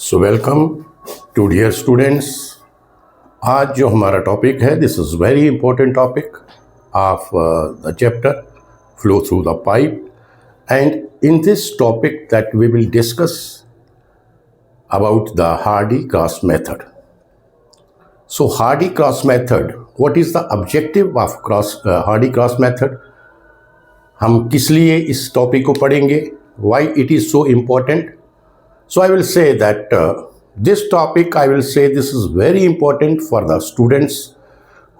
So welcome to dear students. आज जो हमारा टॉपिक है, this is very important topic of the chapter flow through the pipe, and in this topic that we will discuss about the Hardy-Cross method. So Hardy-Cross method, what is the objective of Hardy-Cross method? हम किस लिए इस topic को पढ़ेंगे? Why it is so important? So I will say that this topic, I will say this is very important for the students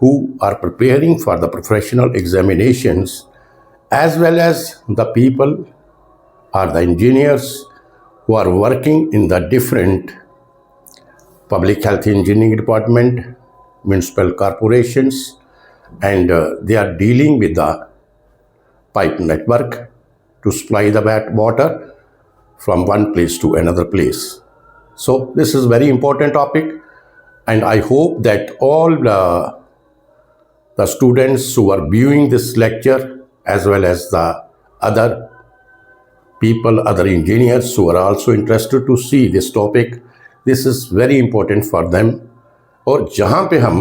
who are preparing for the professional examinations, as well as the people or the engineers who are working in the different public health engineering department, municipal corporations, and they are dealing with the pipe network to supply the water from one place to another place. So this is very important topic, and I hope that all the students who are viewing this lecture, as well as the other people, other engineers who are also interested to see this topic, this is very important for them. और जहाँ पे हम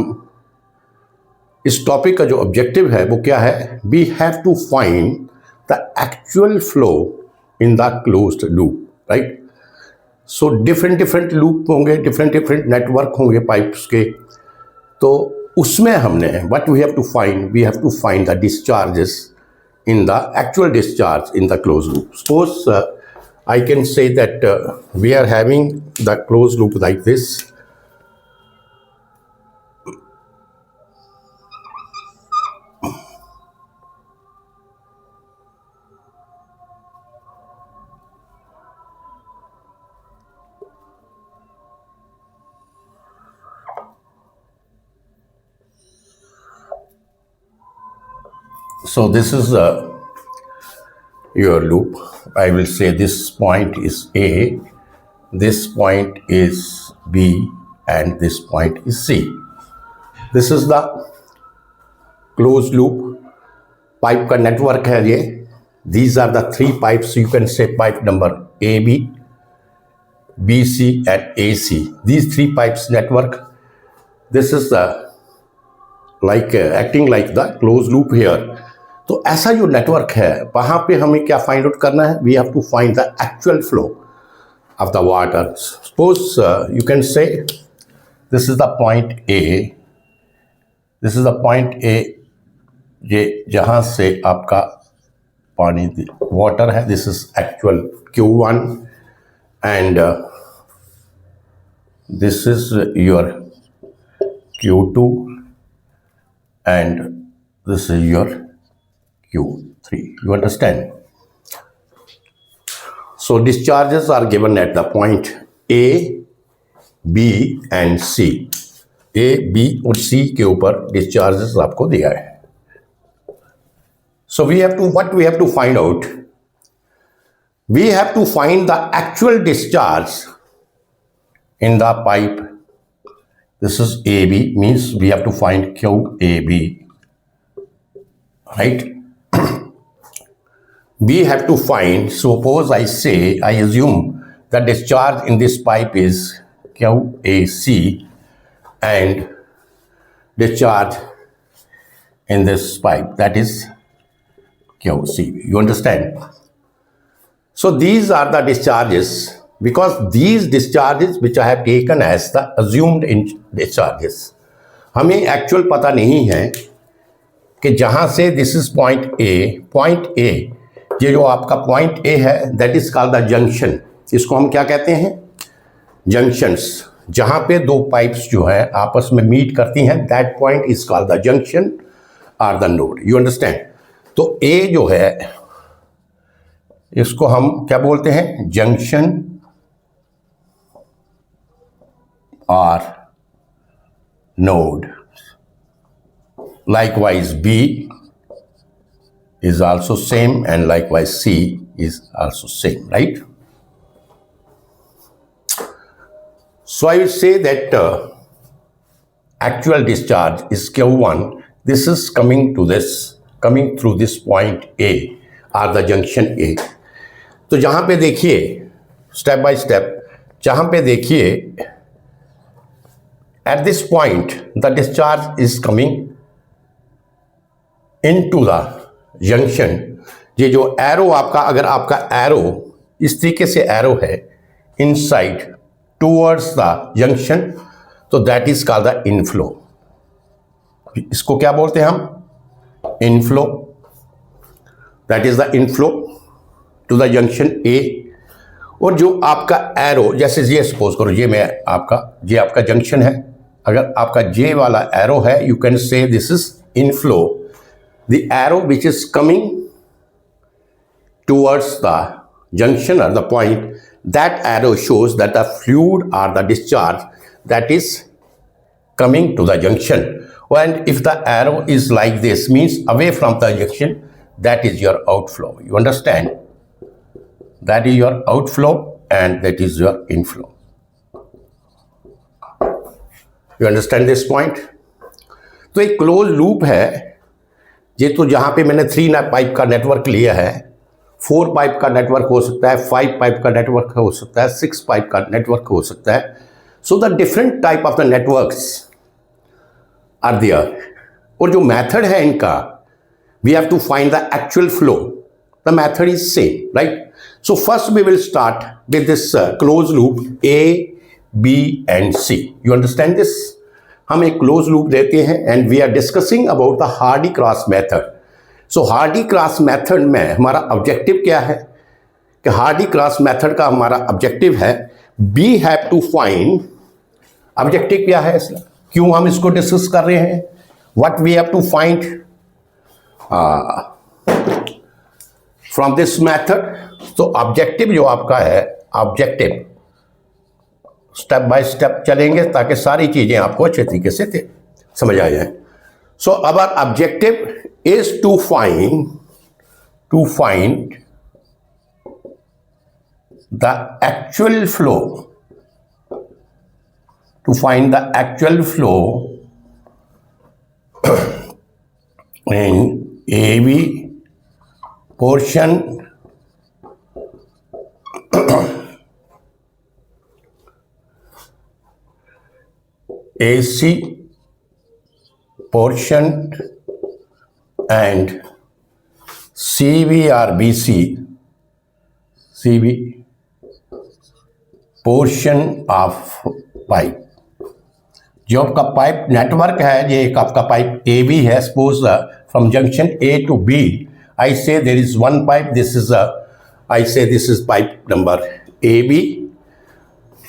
इस topic का जो objective है वो क्या है? We have to find the actual flow in the closed loop, right? So different loop होंगे, डिफरेंट नेटवर्क होंगे पाइप्स के, तो उसमें हमने what we have to find the discharges in the actual discharge in the closed loop. Suppose I can say that we are having the closed loop like this. So this is your loop. I will say this point is A, this point is B, and this point is C. This is the closed loop. Pipe का network है ये. These are the three pipes. You can say pipe number AB, BC, and AC. These three pipes network. This is the acting like the closed loop here. तो ऐसा जो network है वहाँ पे हमें क्या फाइंड आउट करना है? We have to find the actual flow of the water. Suppose you can say this is the point A, this is the point A, ये जहाँ से आपका पानी वाटर है, this is actual Q1, and this is your Q2, and this is your Q3. You understand? So discharges are given at the point A, B and C. A, B और C के ऊपर discharges आपको दिया है. So what we have to find out? We have to find the actual discharge in the pipe. This is AB, means we have to find QAB, right? We have to find, suppose I assume the discharge in this pipe is QAC and discharge in this pipe, that is QC. You understand? So these are the discharges, because these discharges which I have taken as the assumed discharges. हमें actual पता नहीं है कि जहाँ से this is point A, ये जो आपका पॉइंट ए है, that is called the junction. इसको हम क्या कहते हैं? जंक्शंस. जहाँ पे दो पाइप्स जो है आपस में मीट करती हैं, that point is called the junction or the node. You understand? तो ए जो है इसको हम क्या बोलते हैं? Junction or node. Likewise B is also same, and likewise C is also same, right? So I will say that actual discharge is Q1. This is coming through this point A, or the junction A. तो जहाँ पे देखिए step by step जहां पे देखिए at this point the discharge is coming into the junction. ये जो arrow आपका, अगर आपका एरो इस तरीके से एरो है इनसाइड टूवर्ड्स द जंक्शन, तो that is called the inflow. इसको क्या बोलते हैं हम? Inflow. That is the inflow to the junction A. और जो आपका एरो, जैसे ये सपोज करो ये आपका जंक्शन है, अगर आपका जे वाला एरो है, you can say this is inflow. The arrow which is coming towards the junction or the point, that arrow shows that the fluid or the discharge that is coming to the junction. And if the arrow is like this, means away from the junction, that is your outflow. You understand? That is your outflow and that is your inflow. You understand this point? तो एक close loop है ये, तो जहां पे मैंने 3 pipe का network लिया है, 4 पाइप का नेटवर्क हो सकता है, 5 पाइप का नेटवर्क हो सकता है, 6 पाइप का नेटवर्क हो सकता है। So the different type of the networks are there. और जो मेथड है इनका, we have to find the actual flow. The method is same, right? So first we will start with this close loop A B and C. You understand this? हम एक close loop देते हैं and we are discussing about the Hardy Cross method. So Hardy Cross method में हमारा objective क्या है? कि Hardy Cross method का हमारा ऑब्जेक्टिव है we have to find. Objective क्या है इसका? क्यों हम इसको डिस्कस कर रहे हैं? What we have to find from this method. तो ऑब्जेक्टिव जो आपका है, ऑब्जेक्टिव स्टेप बाय स्टेप चलेंगे ताकि सारी चीजें आपको अच्छे तरीके से समझ आ जाए। So our objective is to find the actual flow, to find the actual flow in AB portion AC portion and CV or BC portion of pipe। जो आपका पाइप नेटवर्क है, ये एक आपका पाइप ए बी है। Suppose from junction A to B I say there is one pipe, this is I say this is pipe number A B.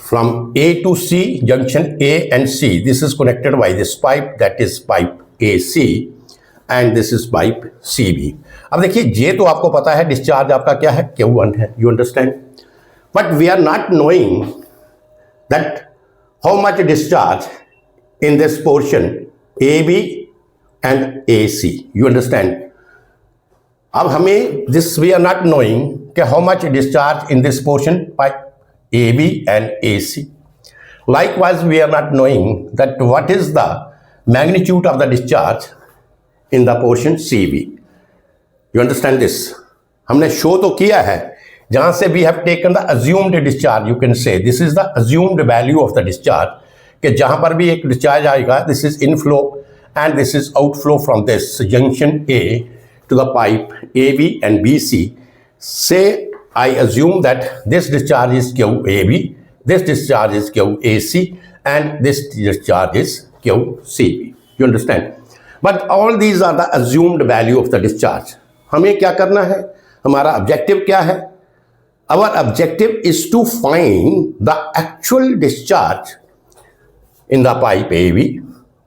From A to C, junction A and C, this is connected by this pipe, that is pipe A C and this is pipe C B. अब देखिए जे तो आपको पता है discharge आपका क्या है, Q1 है। You understand? But we are not knowing that how much discharge in this portion A B and A C. You understand? अब हमें this we are not knowing कि how much discharge in this portion pipe A B and A C. Likewise, we are not knowing that what is the magnitude of the discharge in the portion CV. You understand this? हमने show तो किया है जहां से we have taken the assumed discharge. You can say this is the assumed value of the discharge, कि जहां पर भी एक discharge आएगा, this is inflow and this is outflow from this junction A to the pipe AB and BC. Say I assume that this discharge is QAB, this discharge is QAC and this discharge is QCB. You understand? But all these are the assumed value of the discharge. हमें क्या करना है? हमारा objective क्या है? Our objective is to find the actual discharge in the pipe AB,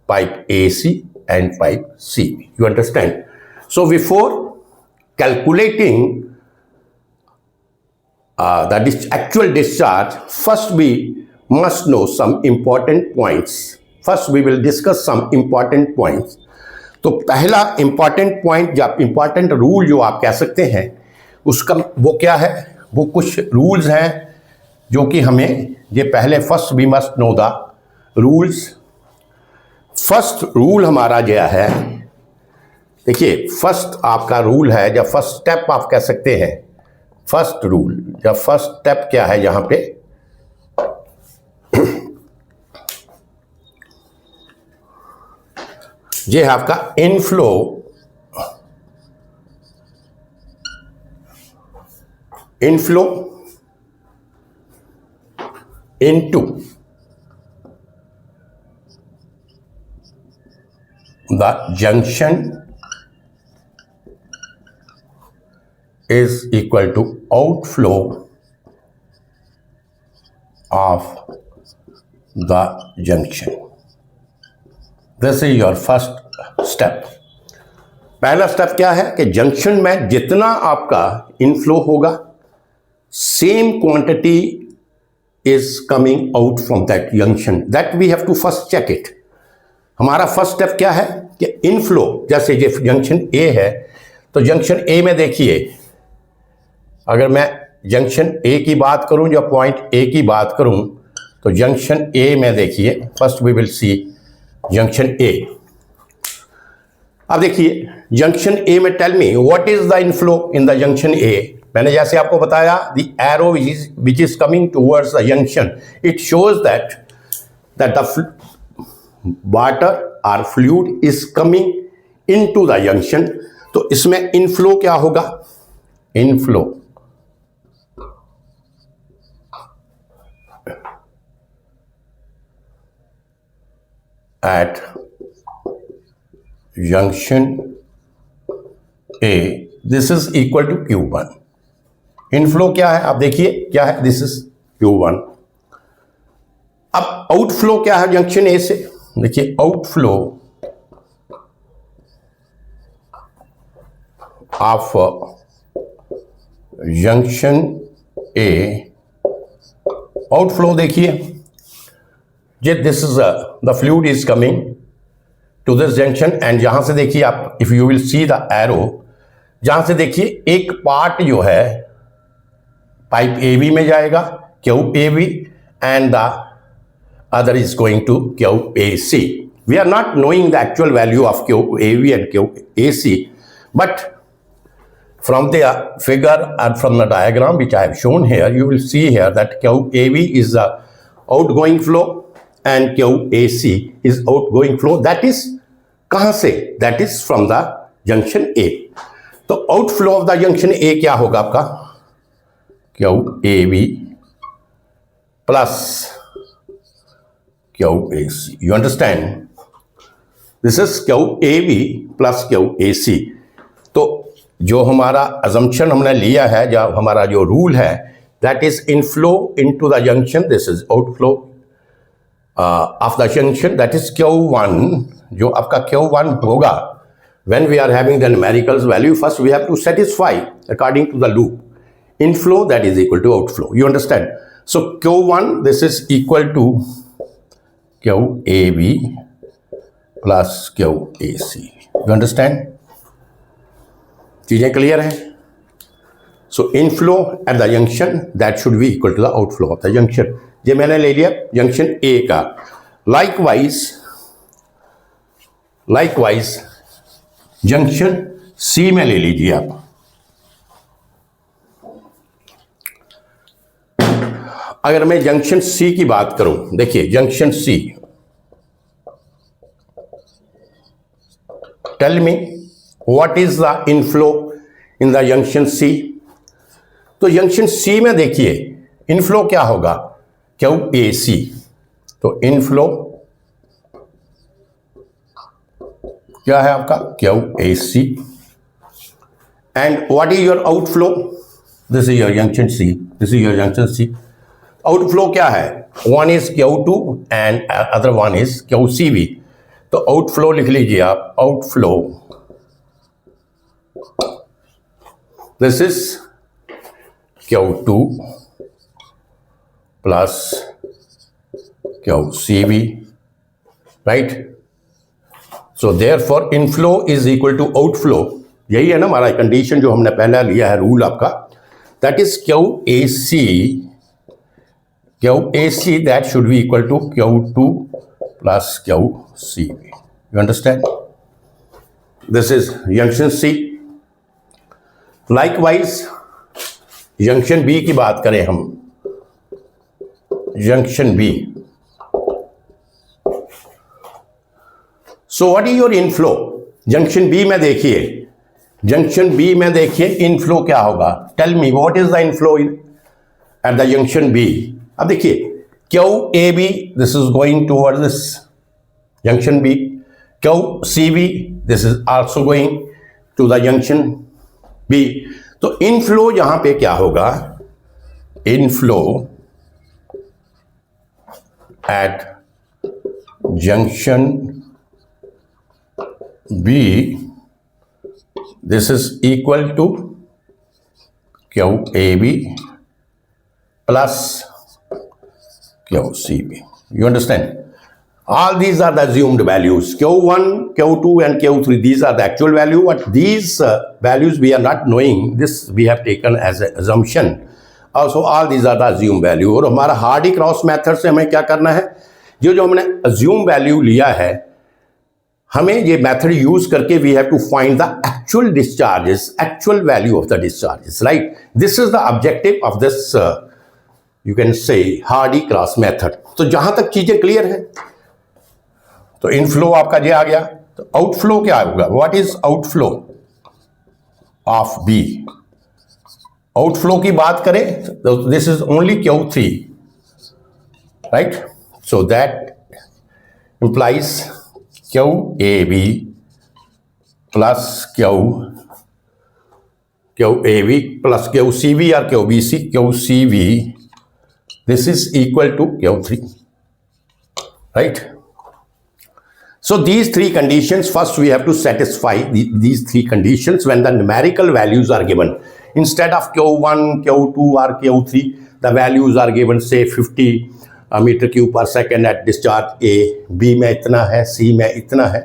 pipe AC and pipe CB. You understand? So before calculating the actual discharge, first we must know some important points. First we will discuss some important points. तो पहला important point, या important rule जो आप कह सकते हैं, उसका वो क्या है? वो कुछ रूल्स हैं जो कि हमें ये पहले first we must know the rules. First rule हमारा जो है, देखिए फर्स्ट आपका रूल है, या फर्स्ट स्टेप आप कह सकते हैं, फर्स्ट रूल या फर्स्ट स्टेप क्या है यहाँ पे, ये है आपका inflow into the junction is equal to outflow of the junction. This is your first step. पहला स्टेप क्या है कि जंक्शन में जितना आपका इनफ्लो होगा, same quantity is coming out from that junction. That we have to first check it. हमारा first step क्या है कि इनफ्लो, जैसे ये जंक्शन ए है, तो जंक्शन ए में देखिए, अगर मैं जंक्शन ए की बात करूं या पॉइंट ए की बात करूं, तो जंक्शन ए में देखिए, first we will see junction A. अब देखिए जंक्शन ए में tell me what is the inflow in the junction A. मैंने जैसे आपको बताया, the arrow which is coming towards the junction, it shows that the water और fluid is coming into the junction. तो इसमें inflow क्या होगा? Inflow at junction A, this is equal to Q1. Inflow क्या है आप देखिए, क्या है? This is Q1. अब आउटफ्लो क्या है जंक्शन ए से? देखिए outflow of junction A, outflow देखिए, this is the fluid is coming to this junction, and यहां से देखिए आप, if you will see the arrow, जहां से देखिए एक पार्ट जो है पाइप ए बी में जाएगा, Q A B, and the other is going to Q A C. We are not knowing the actual value of Q A B and Q A C, but from the figure and from the diagram which I have shown here, you will see here that QAB is the outgoing flow and QAC is outgoing flow. That is कहाँ से? That is from the junction A. तो outflow of the junction A क्या होगा आपका? QAB plus QAC. You understand? This is QAB plus QAC. तो जो हमारा assumption हमने लिया है, जो हमारा जो रूल है, that is inflow into the junction, this is outflow of the junction, that is Q1. जो आपका Q1 होगा, when we are having the numericals value, first we have to satisfy according to the loop. Inflow that is equal to outflow. You understand? So Q1 this is equal to QAB plus QAC. You understand? चीजें clear हैं? So inflow at the junction that should be equal to the outflow of the junction. ये मैंने ले लिया junction ए का. Likewise junction C में ले लीजिए आप. अगर मैं जंक्शन सी की बात करूं, देखिए junction C, tell me what is the inflow in the junction C? तो जंक्शन सी में देखिए इनफ्लो क्या होगा? QAC. तो इनफ्लो क्या है आपका? QAC. And what is your outflow? This is your junction C. This is your junction C. Outflow क्या है? One is Q2 and other one is QCB. तो आउटफ्लो लिख लीजिए आप. Outflow, this is Q2 plus QCB, right? So therefore inflow is equal to outflow. यही है ना हमारा कंडीशन जो हमने पहले लिया है, रूल आपका. That is QAC that should be equal to Q2 plus QCB. You understand? This is junction C. Likewise junction B की बात करें हम, junction B. So what is your inflow? Junction B में देखिए, जंक्शन बी में देखिए inflow क्या होगा? Tell me what is the inflow at the junction B? अब देखिए Q A B, this is going toward this junction B. Q C B, this is also going to the junction B. तो inflow यहां पे क्या होगा? Inflow at junction B, this is equal to QAB plus QCB. You understand? All these are the assumed values. Q1, Q2 and Q3, these are the actual value. But these values we are not knowing. This we have taken as an assumption. Also all these are the assumed value. और हमारा Hardy Cross method से हमें क्या करना है? जो हमने assumed value लिया है, हमें ये मेथड यूज करके we have to find the actual discharges, actual value of the discharges, right? This is the objective of this you can say Hardy Cross method. तो जहां तक चीजें क्लियर है, तो इनफ्लो आपका ये आ गया. तो आउटफ्लो क्या होगा? What is outflow of B? Outflow की बात करें तो दिस इज ओनली Q3, राइट? So that implies QAB plus QAB plus QCB or QBC, QCB, this is equal to Q3, right? So these three conditions, first we have to satisfy these three conditions when the numerical values are given. Instead of Q1, Q2 or Q3, the values are given, say 50 metre cube per second at discharge A, B में इतना है, सी में इतना है.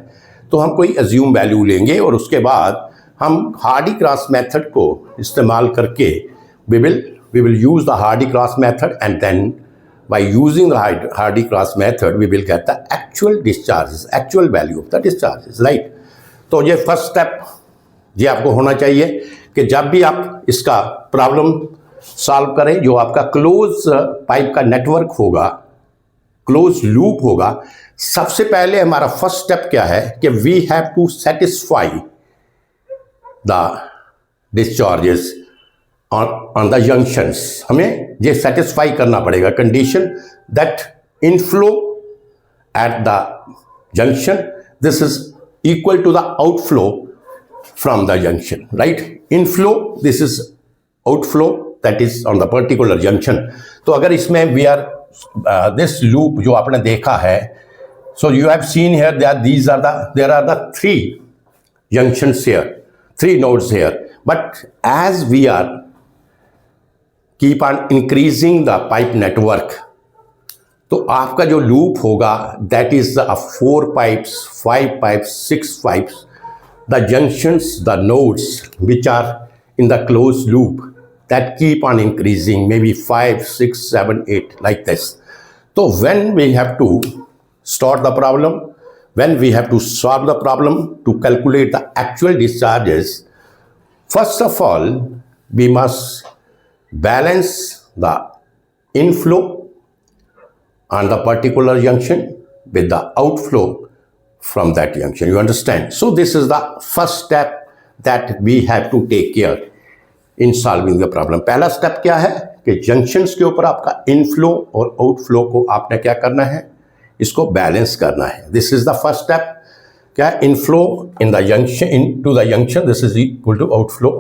तो हम कोई assume value लेंगे और उसके बाद हम हार्डी क्रॉस मेथड को इस्तेमाल करके we will use the Hardy Cross method and then by using the Hardy Cross method we will get the actual discharges, actual value of the discharges, right? तो ये फर्स्ट स्टेप ये आपको होना चाहिए कि जब भी आप इसका प्रॉब्लम सॉल्व करें, जो आपका क्लोज पाइप का नेटवर्क होगा, क्लोज लूप होगा, सबसे पहले हमारा फर्स्ट स्टेप क्या है कि we have to satisfy the discharges on the junctions. हमें ये सेटिस्फाई करना पड़ेगा condition that inflow at the junction this is equal to the outflow from the junction, right? Inflow this is outflow that is on the particular junction. तो अगर इसमें we are this loop जो आपने देखा है, so you have seen here that there are the three junctions here, three nodes here. But as we are keep on increasing the pipe network, तो आपका जो loop होगा that is 4 pipes, 5 pipes, 6 pipes, the junctions, the nodes which are in the closed loop that keep on increasing, maybe 5, 6, 7, 8 like this. So when we have to start the problem, when we have to solve the problem to calculate the actual discharges, first of all we must balance the inflow on the particular junction with the outflow from that junction. You understand? So this is the first step that we have to take care in solving the problem. पहला step क्या है कि junctions के ऊपर आपका inflow और outflow को आपने क्या करना है? इसको बैलेंस करना है. This is the first step. क्या? Inflow in the junction, into the junction, this is equal to outflow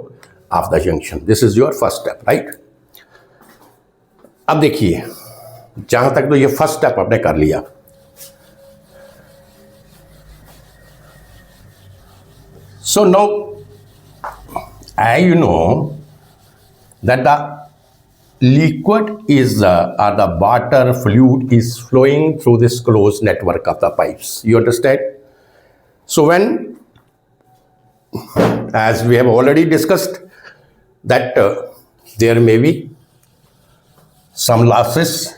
of the junction. This is your first step, right? अब देखिए, जहां तक तो ये फर्स्ट स्टेप आपने कर लिया. So now you know that the liquid is or the water fluid is flowing through this closed network of the pipes. You understand? So when, as we have already discussed, that there may be some losses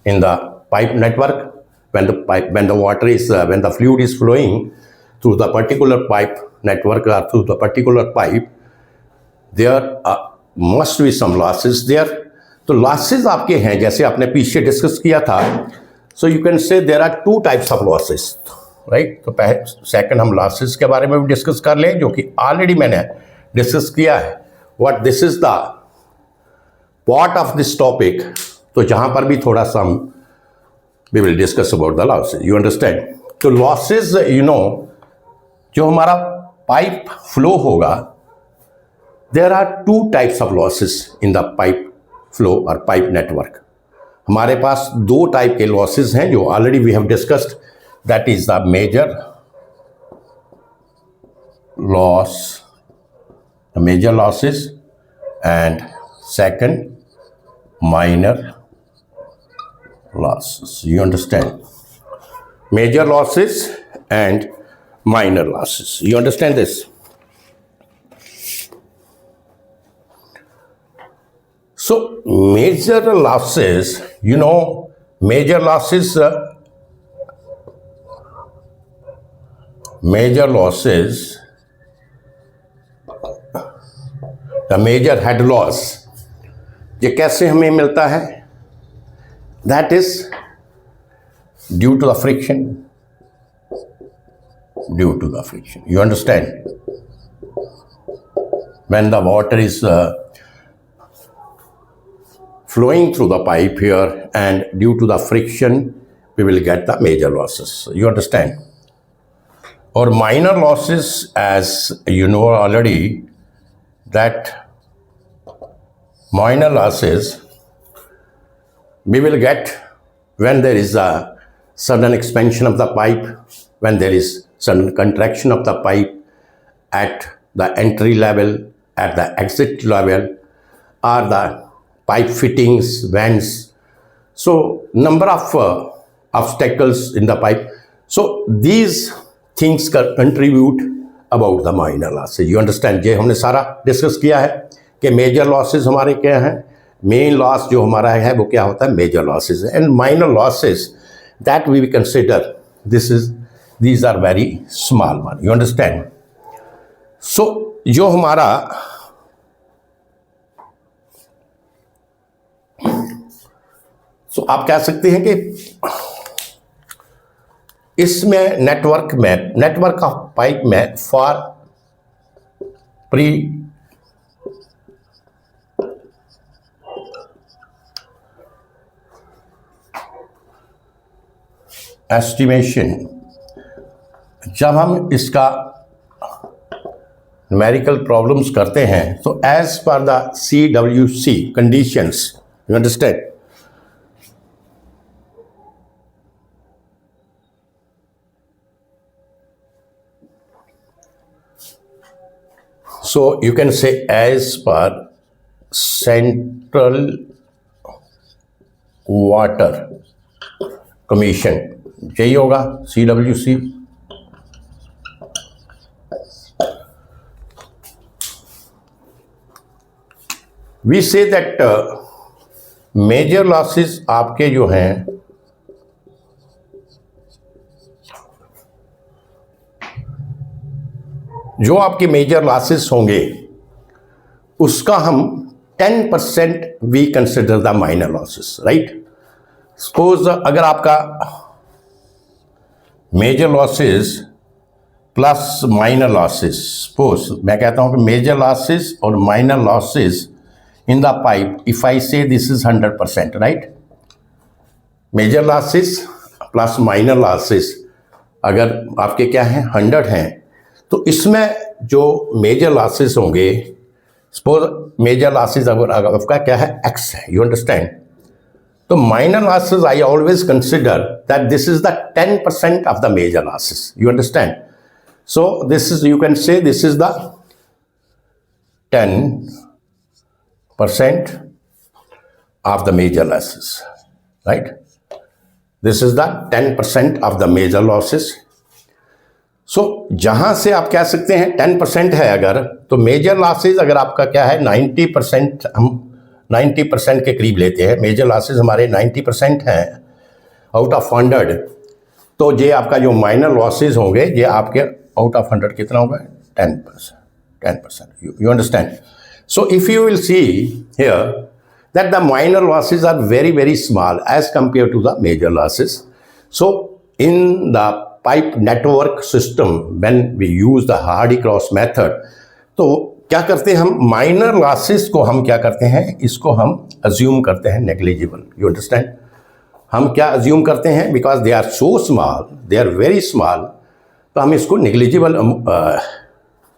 in the pipe network when the water is when the fluid is flowing through the particular pipe network or through the particular pipe, there must be some losses there. तो losses आपके हैं, जैसे आपने पीछे discuss किया था. So you can say there are two types of losses. Right. तो second हम लॉसेस के बारे में भी डिस्कस कर लें, जो कि ऑलरेडी मैंने डिस्कस किया है। What this is the part of this topic, तो जहां पर भी थोड़ा सा हम we will discuss about the losses, you understand. तो लॉसेस, यू नो, जो हमारा पाइप फ्लो होगा, there are two types of losses in the pipe flow और पाइप नेटवर्क। हमारे पास दो टाइप के लॉसेस हैं जो already we have discussed, that is the major losses and second minor losses. You understand? Major losses and minor losses. You understand this? So major losses, you know, major losses the major head loss, ये कैसे हमें मिलता है? That is due to the friction, you understand. When the water is flowing through the pipe here, and due to the friction we will get the major losses, you understand. Or minor losses, as you know already, that minor losses we will get when there is a sudden expansion of the pipe, when there is sudden contraction of the pipe at the entry level, at the exit level, or the pipe fittings, vents. So number of obstacles in the pipe. So these things contribute about the minor losses, you understand. ये हमने सारा discuss किया है कि major losses हमारे क्या हैं, main loss जो हमारा है वो क्या होता है, major losses, and minor losses that we consider these are very small one, you understand. So जो हमारा आप कह सकते हैं कि इसमें नेटवर्क ऑफ पाइप में फॉर प्री एस्टिमेशन, जब हम इसका न्यूमेरिकल प्रॉब्लम्स करते हैं तो as per the CWC conditions, you understand. So you can say as per Central Water Commission, यही होगा CWC. We say that major losses आपके जो हैं जो आपके मेजर लॉसेस होंगे उसका हम 10% we consider the minor losses, right. Suppose अगर आपका major losses plus minor losses, suppose मैं कहता हूं कि मेजर लॉसेस और minor losses in the pipe, if I say this is 100%, right. Major losses plus minor losses अगर आपके क्या हैं 100 हैं, तो इसमें जो मेजर लॉसेस होंगे, सपोज मेजर लॉसेस अगर आपका क्या है x है, यू अंडरस्टैंड. तो minor losses I always consider that this is the 10% of the major losses, you understand. So this is, you can say this is the 10% of the major losses, right. This is the 10% of the major losses. So जहां से आप कह सकते हैं 10% है अगर, तो major losses अगर आपका क्या है 90%, हम 90% के करीब लेते हैं, मेजर लॉसेज हमारे 90% हैं आउट ऑफ 100, तो ये आपका जो माइनर लॉसेज होंगे ये आपके आउट ऑफ 100 कितना होगा 10%, you understand. So if you will see here that the minor losses are very very small as compare to the major losses. So in the pipe network system, when we use the Hardy-Cross method, तो क्या करते हैं हम, minor losses को हम क्या करते हैं, इसको हम अज्यूम करते हैं नेग्लिजिबल. You understand? हम क्या अज्यूम करते हैं, because they are so small, they are very small, तो हम इसको नेग्लिजिबल,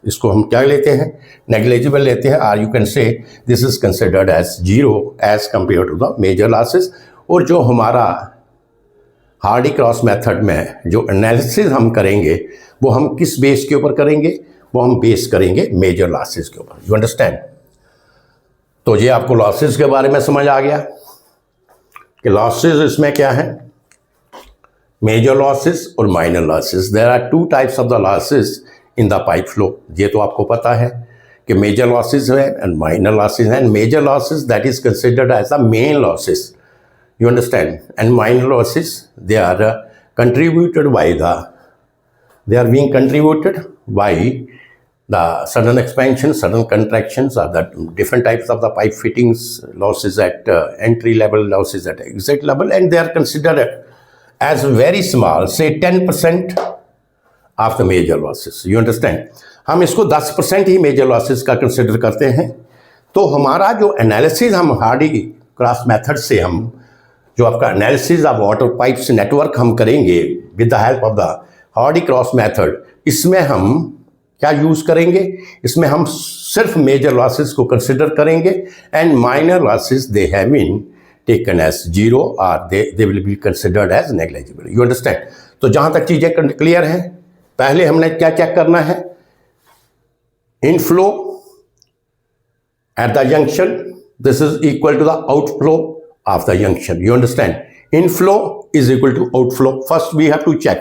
इसको हम क्या लेते हैं, नेग्लिजिबल लेते हैं. Or you can say this is considered as zero as compare to the major losses. और जो हमारा हार्डी क्रॉस मेथड में जो एनालिसिस हम करेंगे वो हम किस बेस के ऊपर करेंगे, वो हम बेस करेंगे मेजर लॉसेस के ऊपर. You understand? तो ये आपको लॉसेस के बारे में समझ आ गया कि लॉसेस इसमें क्या है, मेजर लॉसेस और minor losses. There are two types of the losses in the pipe flow. ये तो आपको पता है कि मेजर लॉसेस है एंड माइनर लॉसेस हैं. Major losses that is considered as the main losses. You understand? And minor losses, they are contributed by they are being contributed by the sudden expansion, sudden contractions, or the different types of the pipe fittings, losses at entry level, losses at exit level, and they are considered as very small, say 10% of the major losses. You understand? हम इसको 10% ही major losses का consider करते हैं. तो हमारा जो analysis हम Hardy Cross method से हम जो आपका analysis of water pipes network हम करेंगे with the help of the Hardy Cross method, इसमें हम क्या यूज़ करेंगे, इसमें हम सिर्फ मेजर लॉसेस को कंसिडर करेंगे and minor losses they have been taken as zero और they will be considered as negligible. You understand? तो जहाँ तक चीज़ें क्लियर हैं, पहले हमने क्या चेक करना है, inflow at the junction, this is equal to the outflow of the junction. You understand? Inflow is equal to outflow. First we have to check.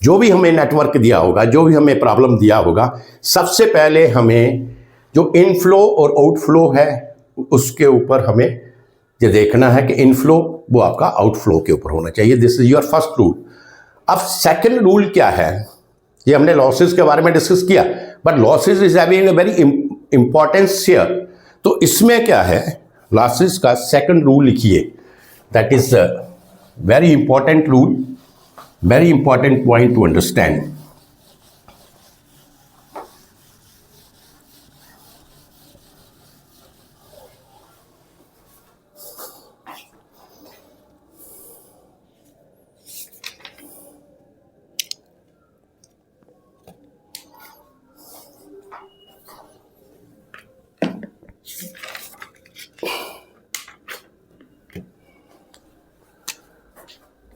जो भी हमें नेटवर्क दिया होगा, जो भी हमें प्रॉब्लम दिया होगा, सबसे पहले हमें जो इनफ्लो और आउटफ्लो है उसके ऊपर हमें ये देखना है कि इनफ्लो वो आपका आउटफ्लो के ऊपर होना चाहिए. This is your first rule. अब सेकंड रूल क्या है, ये हमने लॉसेस के बारे में डिस्कस किया, but losses is having a very importance here. तो इसमें क्या है, लॉसेस का सेकंड रूल लिखिए. That is very important rule, very important point to understand.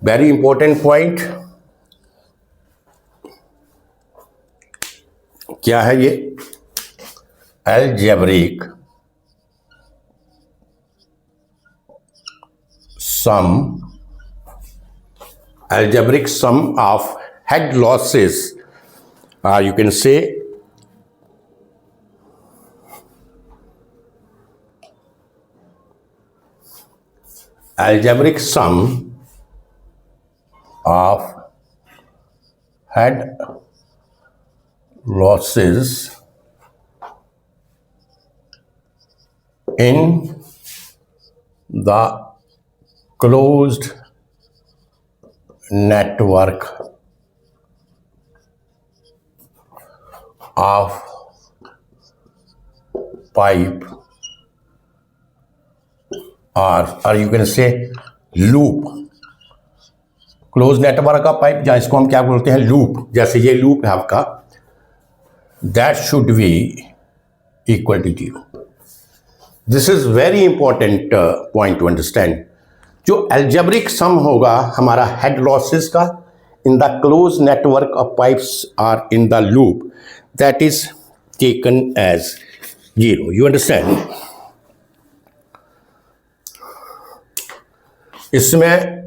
Very important point क्या है, ये algebraic sum of head losses, or you can say algebraic sum of head losses in the closed network of pipe, or you can say loop. Close network का pipe, जहाँ इसको हम क्या बोलते हैं, लूप. जैसे ये लूप है आपका, that should be equal to zero. This is very important point to understand. जो अलजेब्रिक सम होगा हमारा हेड लॉसेस का in the close network of pipes or in the loop, that is taken as zero. You understand? इसमें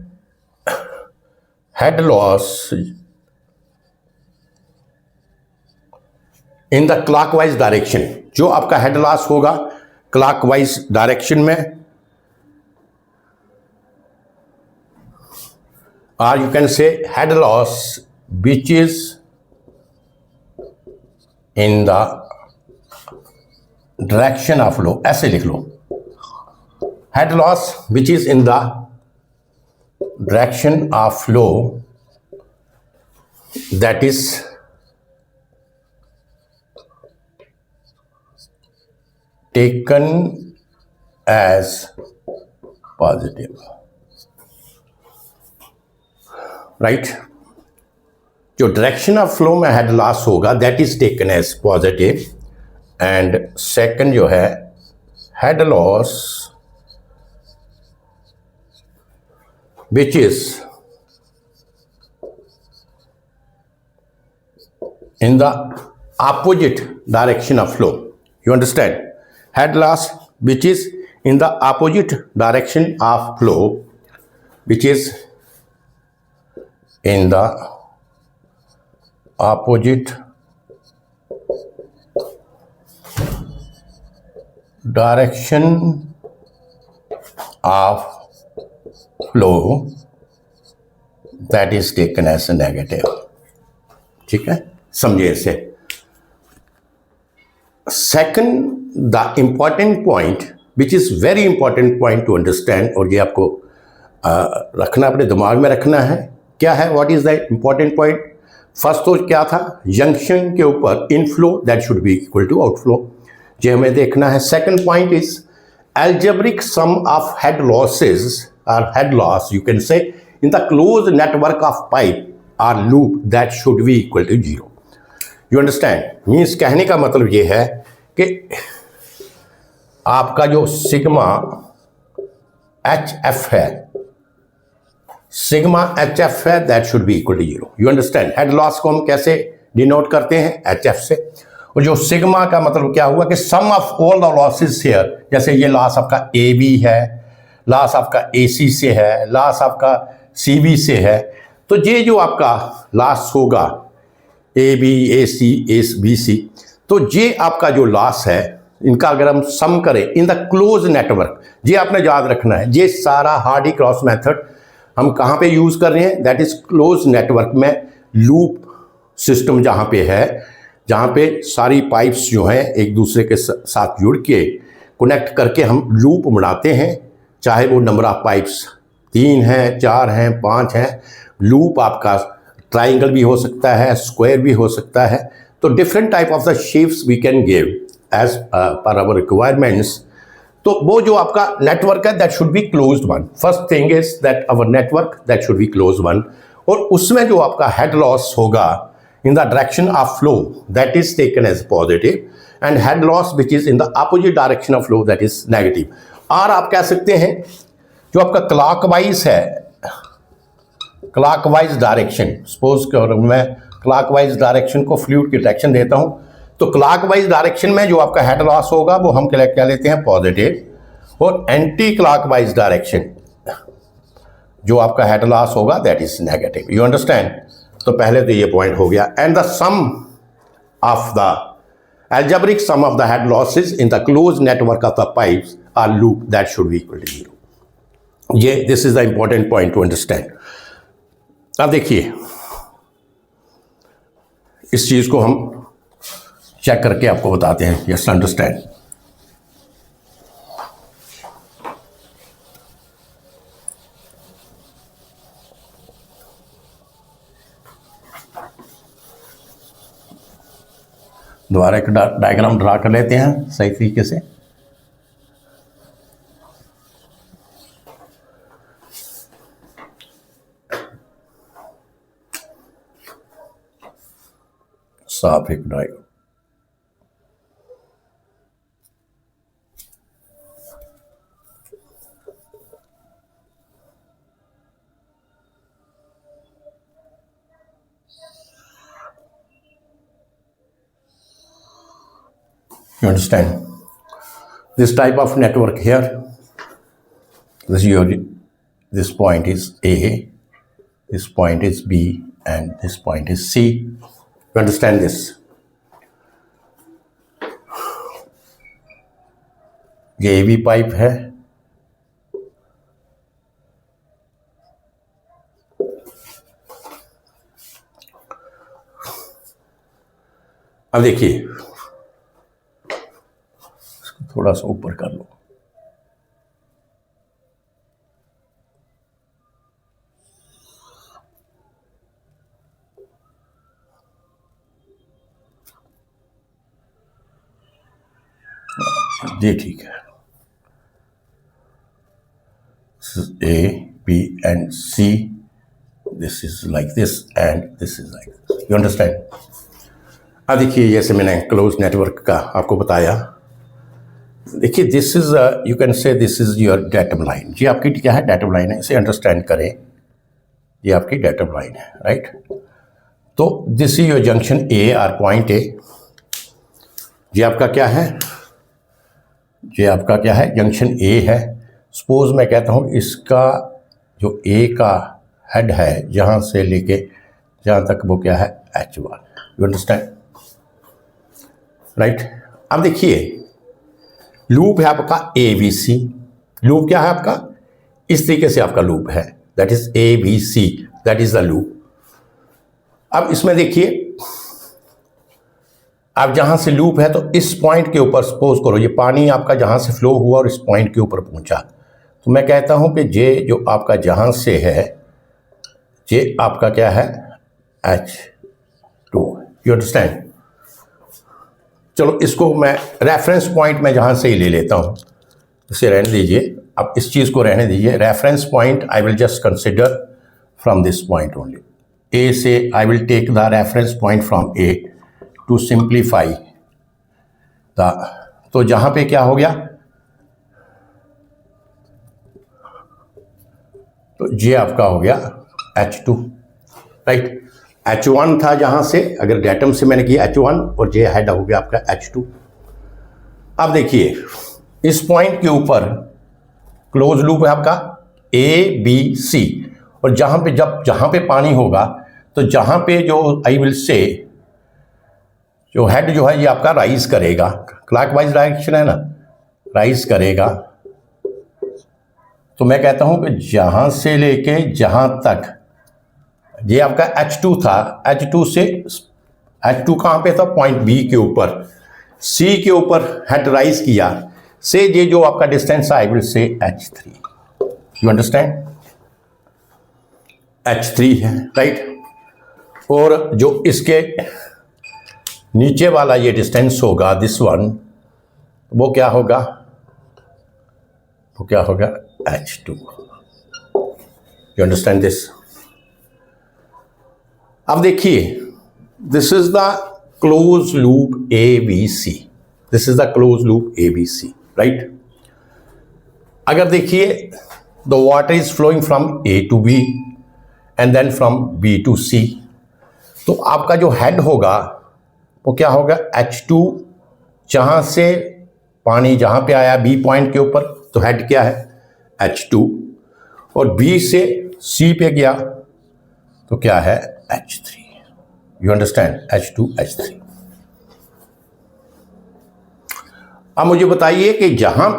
head loss in the clockwise direction, जो आपका head loss होगा clockwise direction में, or you can say head loss which is in the direction of flow. ऐसे लिख लो, head loss which is in the direction of flow that is taken as positive, right? जो direction of flow में head loss होगा that is taken as positive, and second जो है head loss which is in the opposite direction of flow. You understand? Head loss which is in the opposite direction of flow, which is in the opposite direction of flow, that is taken as a negative. ठीक है, समझिए इसे. Second, the important point which is very important point to understand, और ये आपको रखना, अपने दिमाग में रखना है. क्या है, what is the important point? First तो क्या था, जंक्शन के ऊपर inflow that should be equal to outflow, ये हमें देखना है. Second point is algebraic sum of head losses or head loss, you can say, in the closed network of pipe or loop that should be equal to 0. You understand? Means कहने का मतलब ये है कि आपका जो सिग्मा एच एफ है, sigma H F है, that should be equal to 0. You understand? Head loss को हम कैसे डिनोट करते हैं? एच एफ से. और जो सिग्मा का मतलब क्या हुआ कि sum of all the losses here, जैसे ये लॉस आपका ए बी है, लॉस आपका ए सी से है, लॉस आपका सी बी से है, तो ये जो आपका लॉस होगा A B A C A B C, तो ये आपका जो लॉस है इनका अगर हम सम करें इन द क्लोज नेटवर्क, ये आपने याद रखना है. ये सारा हार्डी क्रॉस मेथड हम कहाँ पे यूज़ कर रहे हैं? दैट इज क्लोज नेटवर्क में, लूप सिस्टम जहाँ पे है, जहाँ पे सारी पाइप्स जो हैं एक दूसरे के साथ जुड़ के कनेक्ट करके हम लूप बनाते हैं, चाहे वो नंबर ऑफ पाइप्स 3 हैं, 4 हैं, 5 हैं. लूप आपका ट्राइंगल भी हो सकता है, स्क्वायर भी हो सकता है. तो different type of the shapes we can give as per our requirements. तो वो जो आपका नेटवर्क है that should be closed one. First thing is that our network that should be closed one, और उसमें जो आपका हेड लॉस होगा in the direction of flow that is taken as positive, and head loss which is in the opposite direction of flow that is negative. और आप कह सकते हैं जो आपका क्लॉकवाइज है, क्लॉकवाइज डायरेक्शन, सपोज कि मैं क्लॉकवाइज डायरेक्शन को फ्लूइड की डायरेक्शन देता हूं, तो क्लॉकवाइज डायरेक्शन में जो आपका हेड लॉस होगा वो हम क्या लेते हैं? पॉजिटिव. और एंटी क्लॉकवाइज डायरेक्शन जो आपका हेड लॉस होगा that is negative. You understand? तो पहले तो ये पॉइंट हो गया. And the sum of the algebraic sum of the head losses in the closed network of the pipes or loop that should be equal to 0. ये this is the important point to understand. अब देखिए, इस चीज को हम check करके आपको बताते हैं. Yes, understand. दोबारा एक डायग्राम ड्रा कर लेते हैं सही तरीके से. साफ एक diagram. You understand? This type of network here, this point is A, this point is B, and this point is C. You understand this? ये AB पाइप है, अब देखिए थोड़ा सा ऊपर कर लो. ये ठीक है, A, B and C, this is like this and this is like this. You understand? अब देखिए, जैसे मैंने क्लोज नेटवर्क का आपको बताया, देखिए this is you can say this is your datum line. ये आपकी क्या है? डेटम लाइन है। इसे अंडरस्टैंड करें, ये आपकी डेटम लाइन है, राइट? तो this is your junction A और पॉइंट ए। ये आपका क्या है? ये आपका क्या है? जंक्शन ए है। सपोज मैं कहता हूँ इसका जो ए का हेड है जहाँ से लेके जहाँ तक वो क्या है? H1। You understand, right? अब देखिए लूप है आपका ABC। लूप क्या है आपका? इस तरीके से आपका लूप है, that is ABC, that is the loop. अब इसमें देखिए, अब जहां से लूप है तो इस पॉइंट के ऊपर सपोज करो ये पानी आपका जहां से फ्लो हुआ और इस पॉइंट के ऊपर पहुंचा, तो मैं कहता हूं कि ये जो आपका जहां से है ये आपका क्या है? H2। You understand? चलो इसको मैं रेफरेंस पॉइंट में जहां से ही ले लेता हूं, इसे रहने दीजिए, अब इस चीज़ को रहने दीजिए। Reference point I will just consider from this point only. A से I will take the reference point from A to simplify the, तो जहां पे क्या हो गया? तो ये आपका हो गया H2, राइट? H1 था जहां से, अगर डेटम से मैंने किया H1 और ये हेड हो गया आपका H2। अब देखिए इस पॉइंट के ऊपर क्लोज लूप है आपका ABC, और जहां पे पानी होगा तो जहां पे जो आई विल से जो हेड जो है ये आपका राइज करेगा, क्लॉकवाइज डायरेक्शन है ना, राइज करेगा। तो मैं कहता हूं कि जहां से लेके जहां तक ये आपका H2 था, H2 से H2 कहां पे था? पॉइंट B के ऊपर, C के ऊपर हेड राइज किया, से ये जो आपका डिस्टेंस आई विल से H3। You understand? H3 है, राइट? और जो इसके नीचे वाला ये डिस्टेंस होगा दिस वन, वो क्या होगा? वो क्या होगा? H2। You understand this? अब देखिए this is the close loop ABC, this is the close loop ABC, right? अगर देखिए the water is flowing from A to B and then from B to C, तो आपका जो head होगा वो क्या होगा? H2, जहां से पानी जहां पे आया B पॉइंट के ऊपर, तो हेड क्या है? H2, और B से C पे गया तो क्या है? H3। You understand? H2 H3। अब मुझे बताइए कि जहां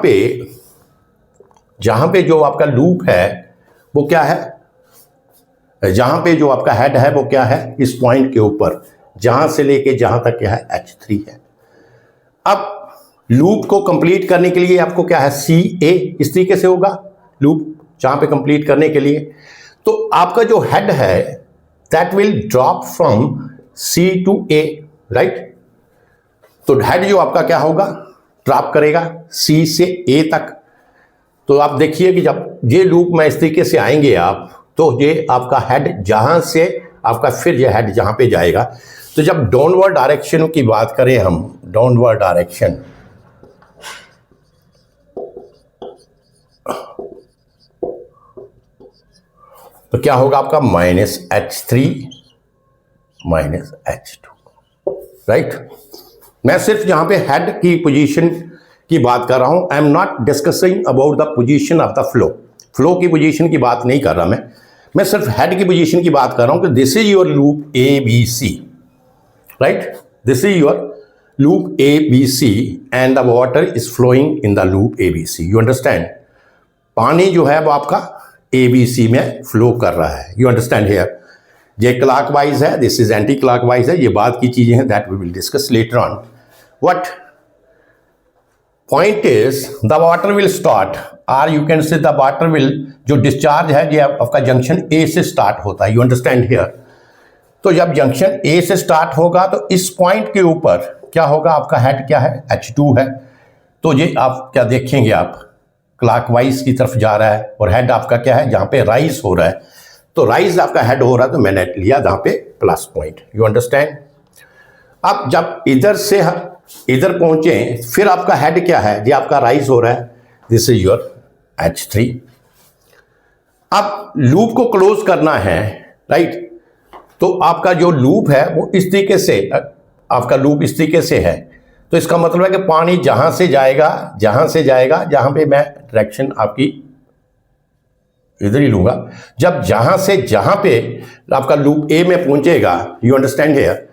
पे जो आपका लूप है वो क्या है? जहां पे जो आपका हेड है वो क्या है? इस पॉइंट के ऊपर जहां से लेके जहां तक क्या है? H3 है। अब लूप को कंप्लीट करने के लिए आपको क्या है? CA, इस तरीके से होगा लूप जहां पे कंप्लीट करने के लिए। तो आपका जो हेड है that will drop from C to A, right? तो हेड जो आपका क्या होगा? ड्रॉप करेगा C से A तक। तो आप देखिए कि जब ये लूप में इस तरीके से आएंगे आप, तो ये आपका हेड जहां से आपका फिर ये हेड जहां पे जाएगा, तो जब डाउनवर्ड डायरेक्शन की बात करें हम, डाउनवर्ड डायरेक्शन, तो क्या होगा आपका? -H3 -H2, right? मैं सिर्फ यहां पे हेड की पोजीशन की बात कर रहा हूं। I am not discussing about the position of the flow की पोजीशन की बात नहीं कर रहा मैं सिर्फ हेड की पोजीशन की बात कर रहा हूं कि this is your loop ABC, right? This is your loop ABC and the water is flowing in the loop ABC। You understand? पानी जो है वो आपका ABC में फ्लो कर रहा है। You understand here? ये क्लॉकवाइज है, दिस इज एंटी क्लॉकवाइज है, ये बाद की चीजें हैं, that we will discuss later on. What point is the water will start, और you can say the water will, जो डिस्चार्ज है ये आपका जंक्शन A से स्टार्ट होता है। You understand here? तो जब जंक्शन A से स्टार्ट होगा तो इस पॉइंट के ऊपर क्या होगा? आपका हेड क्या है? H2 है। तो ये आप क्या देखेंगे, आप क्लॉकवाइज की तरफ जा रहा है और हेड आपका क्या है, जहाँ पे राइज हो रहा है, तो राइज आपका हेड हो रहा है, तो मैंने लिया जहाँ पे प्लस पॉइंट। You understand. अब जब इधर से इधर पहुंचे, फिर आपका हेड क्या है, ये आपका राइज हो रहा है, दिस इज योर H3। अब लूप को क्लोज करना है, राइट, तो आपका जो लूप है वो इस तरीके से, आपका लूप इस तरीके से है, तो इसका मतलब है कि पानी जहां से जाएगा जहां पे मैं डायरेक्शन आपकी इधर ही लूंगा, जब जहां से जहां पे आपका लूप ए में पहुंचेगा, यू अंडरस्टैंड हियर,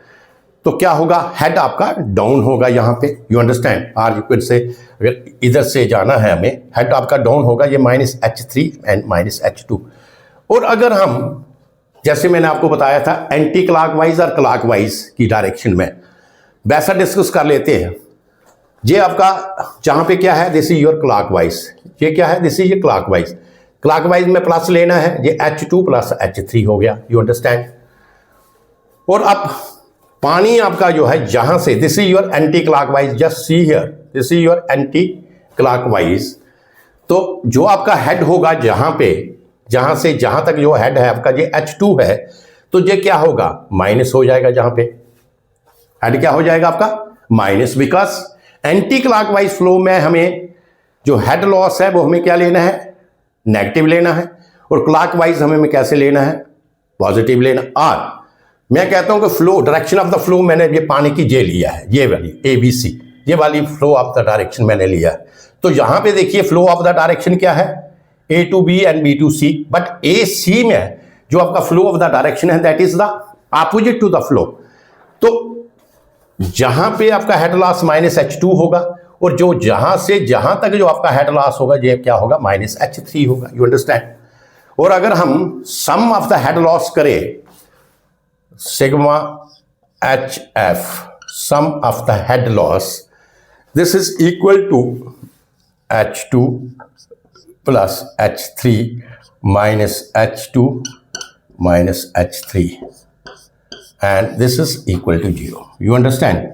तो क्या होगा, हेड आपका डाउन होगा यहां पे। You understand. आर इक्वल से अगर इधर से जाना है हमें, हेड आपका डाउन होगा, ये -H3 एंड -H2। और अगर हम, जैसे मैंने आपको बताया था, एंटी क्लॉकवाइज और क्लॉकवाइज की डायरेक्शन में वैसा डिस्कस कर लेते हैं। ये आपका जहां पे क्या है, दिस इज योर क्लॉकवाइज, ये क्या है, दिस इज ये क्लॉकवाइज। क्लॉकवाइज में प्लस लेना है, ये H2 + H3 हो गया। You understand. और अब पानी आपका जो है जहां से, this is your anti clockwise, just see here, this is your anti clockwise. तो जो आपका हेड होगा जहां से जहां तक जो हेड है आपका, ये H2 है, तो ये क्या होगा, माइनस हो जाएगा। जहां पे हेड क्या हो जाएगा आपका, minus, because anti clockwise flow में हमें जो हेड लॉस है वो हमें क्या लेना है, नेगेटिव लेना है, और क्लॉकवाइज हमें कैसे लेना है, पॉजिटिव लेना। और मैं कहता हूं कि flow, direction of the flow, मैंने ये पानी की जे लिया है, ये वाली ABC, ये वाली फ्लो ऑफ द डायरेक्शन मैंने लिया है। तो यहां पे देखिए फ्लो ऑफ द डायरेक्शन क्या है, A to B and B to C, but AC में जो आपका फ्लो ऑफ द डायरेक्शन है that is the opposite to the flow. तो जहां पे आपका हेड लॉस -H2 होगा, और जो जहां से जहां तक जो आपका हेड लॉस होगा ये क्या होगा, -H3 होगा। You understand. और अगर हम सम ऑफ द हेड लॉस करें, sigma HF, sum of the head loss, this is equal to H2 plus H3 minus H2 minus H3, and this is equal to 0. You understand?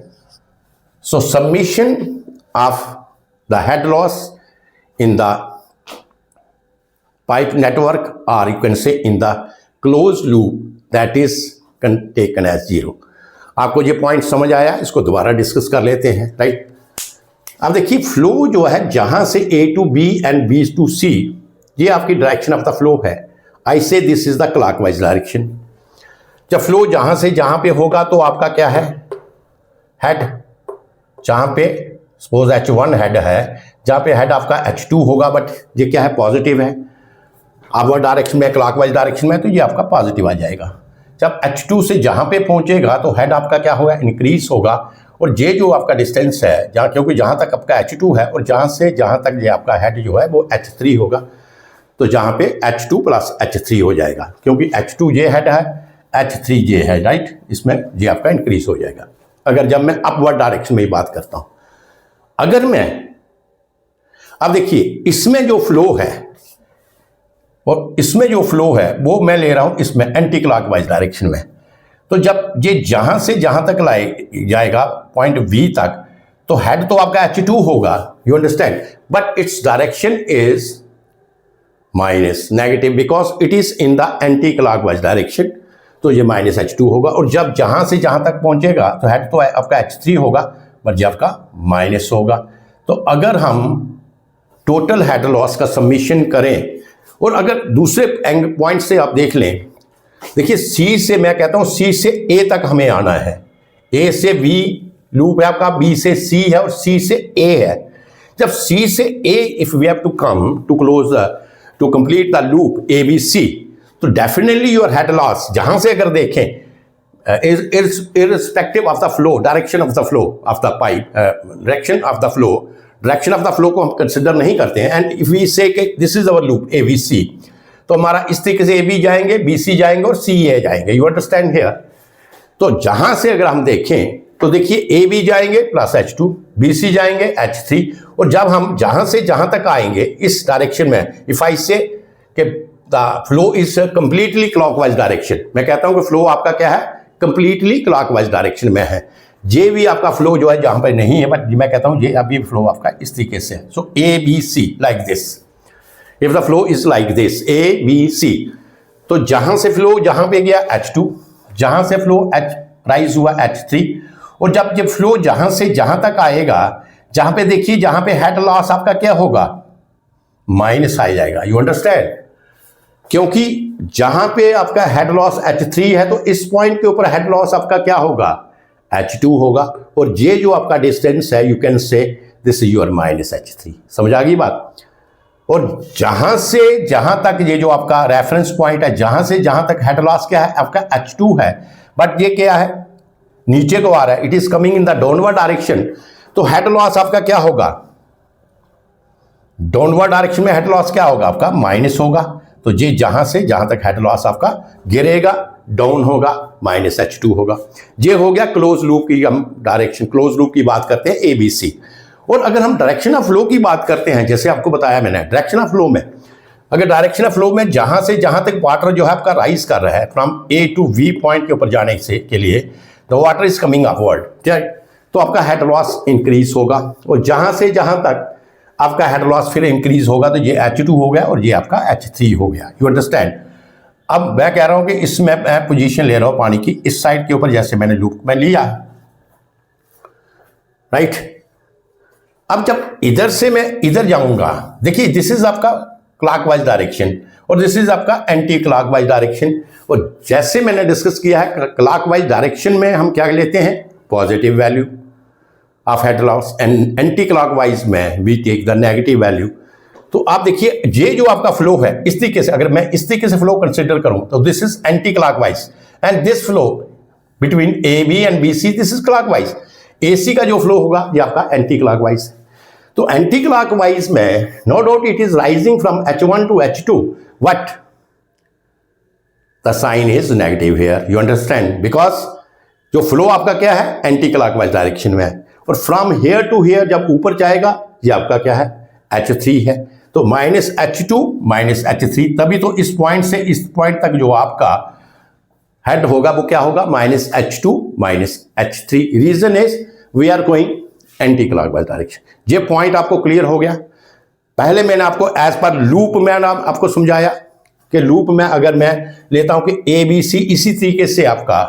So summation of the head loss in the pipe network, or you can say in the closed loop, that is taken as 0। आपको ये point समझ आया, इसको दोबारा discuss कर लेते हैं, right. अब देखिए फ्लो जो है जहां से A to B and B to C, ये आपकी डायरेक्शन ऑफ द फ्लो है। आई say this is the clockwise direction. जब फ्लो जहां से जहां पे होगा तो आपका क्या है, हेड जहां पे सपोज H1 हेड है, जहां पे हेड आपका H2 होगा, बट ये क्या है, पॉजिटिव है। अपवर्ड डायरेक्शन में, क्लॉकवाइज डायरेक्शन में, तो ये आपका पॉजिटिव आ जाएगा। जब H2 से जहां पे पहुंचेगा तो हेड आपका क्या होगा, इंक्रीज होगा, और ये जो आपका डिस्टेंस है जहां, क्योंकि जहां तक आपका H2 है और जहां से जहां तक ये आपका हेड जो है वो H3 होगा, तो जहां पे H2 + H3 हो जाएगा, क्योंकि H2 ये हेड है, H3 ये है, राइट। इसमें ये आपका इंक्रीज हो जाएगा। अगर जब मैं अपवर्ड डायरेक्शन में ही बात करता हूं, अगर मैं, अब देखिए इसमें जो फ्लो है और इसमें जो फ्लो है वो मैं ले रहा हूं इसमें एंटी क्लॉकवाइज डायरेक्शन में। तो जब ये जहां से जहां तक लाए जाएगा पॉइंट V तक, तो हेड तो आपका H2 होगा, you understand, but its direction is minus, negative, because it is in the anti clockwise direction, तो ये -H2 होगा। और जब जहां से जहां तक पहुंचेगा तो हेड तो आपका H3 होगा, बट ये आपका माइनस होगा। तो अगर हम टोटल हेड लॉस का सबमिशन करें, और अगर दूसरे पॉइंट से आप देख लें, देखिए C से, मैं कहता हूं C से A तक हमें आना है, A से B लूप है आपका, B से C है और C से A है। जब C से A, if we have to come to close to complete the loop ABC, तो डेफिनेटली योर हेड लॉस जहां से अगर देखें, irrespective of the flow, direction of the flow of the pipe, direction of the flow को हम consider नहीं करते हैं। एंड इफ वी से this is our loop ABC, तो हमारा इस तरीके से AB जाएंगे, BC जाएंगे और CA जाएंगे। You understand here. तो जहां से अगर हम देखें तो देखिए AB जाएंगे +H2, BC जाएंगे H3, और जब हम जहां से जहां तक आएंगे इस डायरेक्शन में, इफ आई से the flow is completely clockwise direction, मैं कहता हूं कि फ्लो आपका क्या है, कंप्लीटली क्लॉकवाइज डायरेक्शन में है। जे भी आपका फ्लो जो है जहां पर नहीं है, बट मैं कहता हूं ये अभी फ्लो आपका इस तरीके से है। So A B C like this, if the flow is like this A B C, तो जहां से फ्लो जहां पे गया H2, जहां से फ्लो H राइज हुआ H3, और जब ये फ्लो जहां से जहां तक आएगा, जहां पे देखिए जहां पे हेड लॉस आपका क्या होगा, माइनस आ जाएगा। You understand? क्योंकि जहां पे आपका हेड लॉस H3 है, तो इस पॉइंट के ऊपर हेड लॉस आपका क्या होगा, H2 होगा, और ये जो आपका डिस्टेंस है, you can say this is your minus H3। समझ आ गई बात? और जहां से जहां तक ये जो आपका रेफरेंस पॉइंट है, जहां से जहां तक हेड लॉस क्या है आपका H2 है, बट ये क्या है, नीचे को आ रहा है, it is coming in the downward direction, तो हेड लॉस आपका क्या होगा, डाउनवर्ड डायरेक्शन में हेड लॉस क्या होगा आपका, माइनस होगा। तो ये जहां से जहां तक हेड लॉस आपका गिरेगा, डाउन होगा, माइनस H2 होगा। ये हो गया क्लोज लूप की, हम डायरेक्शन क्लोज लूप की बात करते हैं ABC। और अगर हम डायरेक्शन ऑफ फ्लो की बात करते हैं, जैसे आपको बताया मैंने, डायरेक्शन ऑफ फ्लो में, अगर डायरेक्शन ऑफ फ्लो में जहां से जहां तक वाटर जो है आपका राइज कर रहा है from A to V point के ऊपर जाने से के लिए, the water is coming upward, तो आपका हेड लॉस इंक्रीज होगा, और जहां से जहां तक आपका हेड लॉस फिर इंक्रीज होगा, तो ये H2 हो गया और ये आपका H3 हो गया। You understand? अब मैं कह रहा हूं कि इसमें मैं पोजीशन ले रहा हूं पानी की इस साइड के ऊपर, जैसे मैंने लूप में लिया, राइट। अब जब इधर से मैं इधर जाऊंगा, देखिए दिस इज आपका क्लॉकवाइज डायरेक्शन और दिस इज आपका एंटी क्लॉकवाइज डायरेक्शन। और जैसे मैंने डिस्कस किया है, क्लॉकवाइज डायरेक्शन में हम क्या लेते हैं, positive value of head loss, and anti clockwise में we take the negative value. तो आप देखिए ये जो आपका फ्लो है इस तरीके से, अगर मैं इस तरीके से फ्लो कंसिडर करूं, तो this is anti clockwise, and this flow between AB and BC this is clockwise. AC का जो फ्लो होगा ये आपका एंटी क्लॉकवाइज। तो एंटी क्लॉकवाइज में no doubt it is rising from H1 to H2, but the sign is negative here. You understand? Because जो flow आपका क्या है, एंटी क्लॉकवाइज डायरेक्शन में है, और फ्रॉम हियर टू हियर जब ऊपर जाएगा, ये आपका क्या है, H3 है, तो माइनस H2 माइनस H3, तभी तो इस पॉइंट से इस पॉइंट तक जो आपका हेड होगा वो क्या होगा, minus H2 minus H3। Reason is we are going anti clockwise direction. ये पॉइंट आपको क्लियर हो गया? पहले मैंने आपको एज पर लूप में आपको समझाया कि लूप में अगर मैं लेता हूं कि ABC इसी तरीके से आपका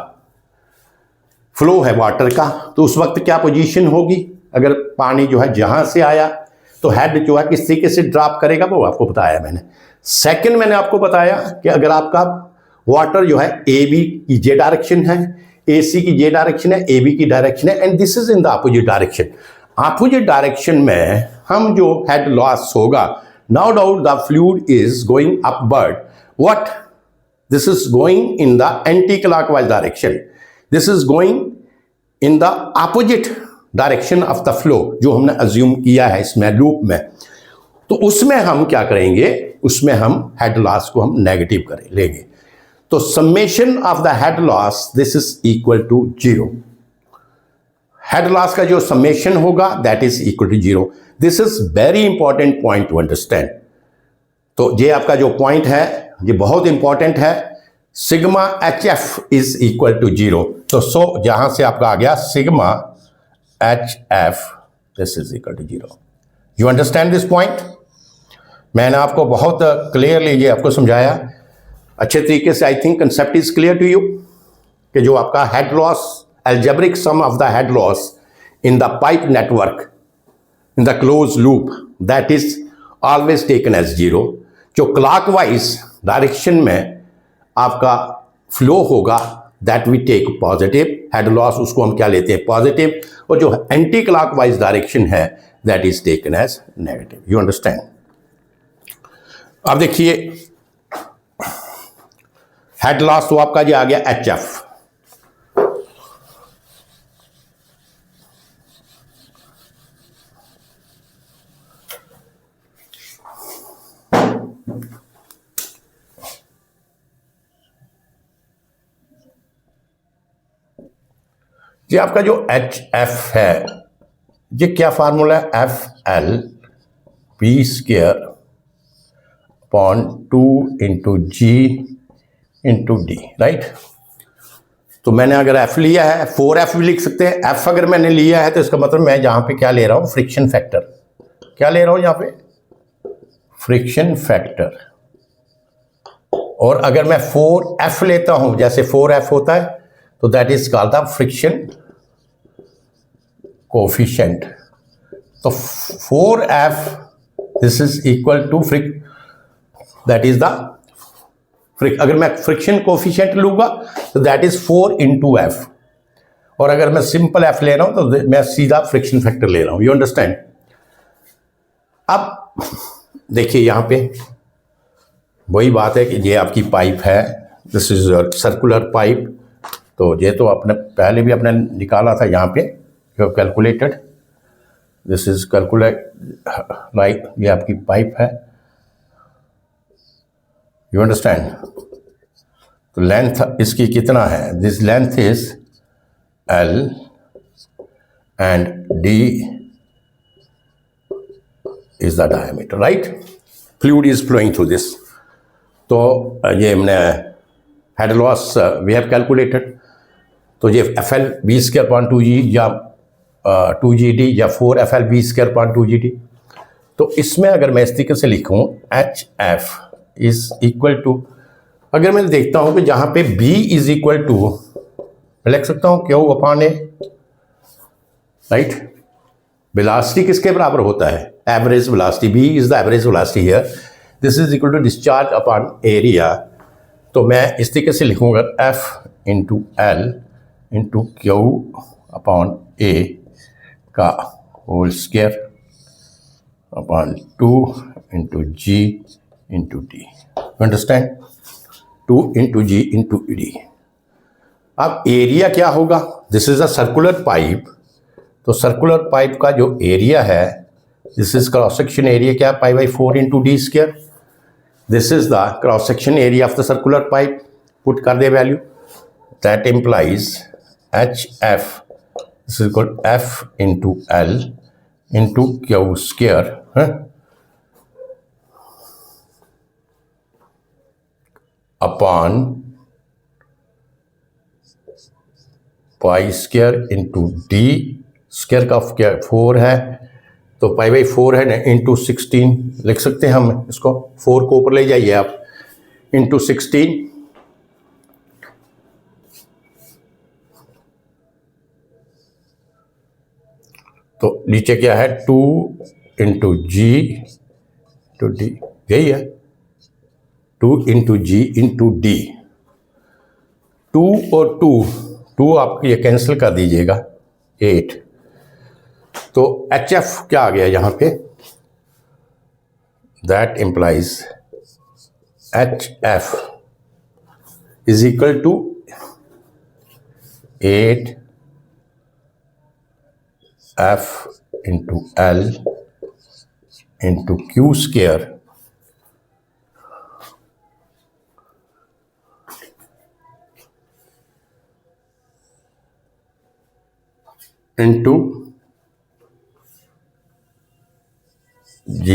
फ्लो है वाटर का, तो उस वक्त क्या पोजीशन होगी, अगर पानी जो है जहां से आया तो हेड जो है किस तरीके से ड्रॉप करेगा, वो आपको बताया मैंने। सेकंड मैंने आपको बताया कि अगर आपका वाटर जो है AB की जे डायरेक्शन है, AC की जे डायरेक्शन है, AB की डायरेक्शन है, and this is in the opposite direction. Opposite direction में हम जो हेड लॉस होगा, no doubt the fluid is going upward, what, this is going in the anti clockwise direction, this is going in the opposite direction of the flow, जो हमने assume किया है इसमें loop में। तो उसमें हम क्या करेंगे, उसमें हम हेड लॉस को हम नेगेटिव करें लेंगे। तो summation of the head loss this is equal to 0। Head loss का जो समेशन होगा that is equal to 0। This is very important point to understand. तो ये आपका जो पॉइंट है ये बहुत इंपॉर्टेंट है। Sigma HF is equal to 0। तो सो जहां से आपका आ गया sigma HF this is equal to 0। You understand this point? मैंने आपको बहुत क्लियरली ये आपको समझाया अच्छे तरीके से। I think concept is clear to you कि जो आपका head loss, algebraic sum of the head loss in the pipe network in the closed loop that is always taken as 0। जो clockwise डायरेक्शन में आपका फ्लो होगा that we take positive, head loss उसको हम क्या लेते हैं, पॉजिटिव, और जो एंटी क्लॉकवाइज डायरेक्शन है that is taken as negative. You understand? अब देखिए हेड लॉस तो आपका जो आ गया HF, ये आपका जो HF है ये क्या फार्मूला है, FL P² upon 2 into G into D, right. तो मैंने अगर एफ लिया है, 4F भी लिख सकते हैं। एफ अगर मैंने लिया है तो इसका मतलब मैं यहाँ पे क्या ले रहा हूँ, फ्रिक्शन फैक्टर। क्या ले रहा हूँ यहाँ पे, फ्रिक्शन फैक्टर। और अगर मैं 4F लेता हूँ, जैसे 4F होता है, तो that is called the friction coefficient. तो 4F this is equal to that is the अगर मैं फ्रिक्शन कोफिशिएंट लूंगा तो दैट इज 4 into F। और अगर मैं सिंपल F ले रहा हूं तो मैं सीधा फ्रिक्शन फैक्टर ले रहा हूं। You understand. अब देखिए यहां पे वही बात है कि ये आपकी पाइप है, दिस इज सर्कुलर पाइप। तो ये तो आपने पहले भी अपने निकाला था, यहाँ पे you calculated, this is calculate like, ये आपकी पाइप है। You understand. तो लेंथ इसकी कितना है, this length is L and D is the diameter, right? Fluid is flowing through this. तो ये हमने head loss we have calculated. तो ये FL V²/2G या 2GD या 4FL V²/2GD। तो इसमें अगर मैं इस तरीके से लिखूँ HF इज इक्वल टू, अगर मैं देखता हूँ कि जहाँ पे B इज इक्वल टू, मैं लिख सकता हूँ Q/A, राइट। वेलोसिटी किसके बराबर होता है, average velocity. B is the average velocity here, this is equal to discharge upon area. तो मैं इस तरीके से लिखूंगा F into L into Q/A का whole square upon 2 into G into D। Understand, 2 into G into D। अब area क्या होगा, this is a circular pipe. तो सर्कुलर पाइप का जो एरिया है, this is cross section area, क्या, π/4 into D square. This is the cross section area of the circular pipe. Put कर दे value, that implies HF this is equal F into L into Q square upon π² into D square का क्या 4 है, तो π/4 है ना, into 16 लिख सकते हैं हम इसको। 4 को ऊपर ले जाइए आप, इंटू 16। तो नीचे क्या है, 2 इंटू G इंटू D, यही है, 2 इंटू G इंटू D। 2 और 2 आप ये कैंसिल कर दीजिएगा, 8। तो HF क्या आ गया यहाँ पे, that implies HF is equal to 8 F into L into Q square into G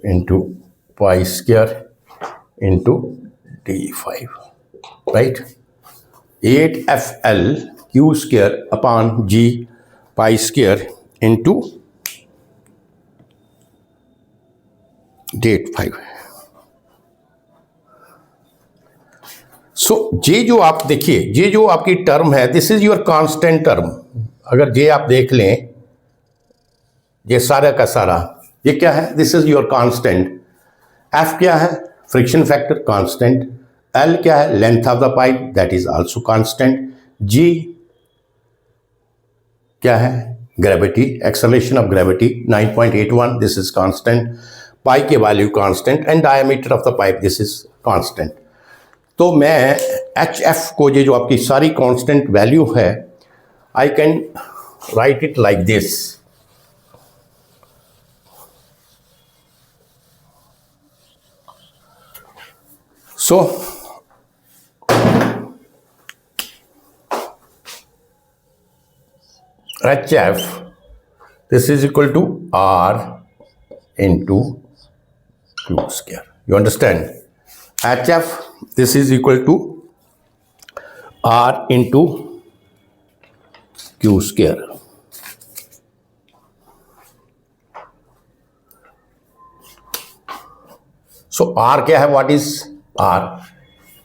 into π² into D5, right. 8FL Q square upon G π² into D5। So ये जो आप देखिए, ये जो आपकी टर्म है, this is your constant term. अगर ये आप देख लें, ये सारा का सारा ये क्या है, this is your constant. F क्या है, फ्रिक्शन फैक्टर, कांस्टेंट। L क्या है, length of the pipe, that is also constant. G क्या है, gravity, acceleration of gravity 9.81, this is constant. Pi के value constant and diameter of the pipe, this is constant. तो मैं HF को, ये जो आपकी सारी कांस्टेंट वैल्यू है, I can write it like this. So HF this is equal to R into Q square. You understand? HF this is equal to R into Q square. So R क्या है? What is R?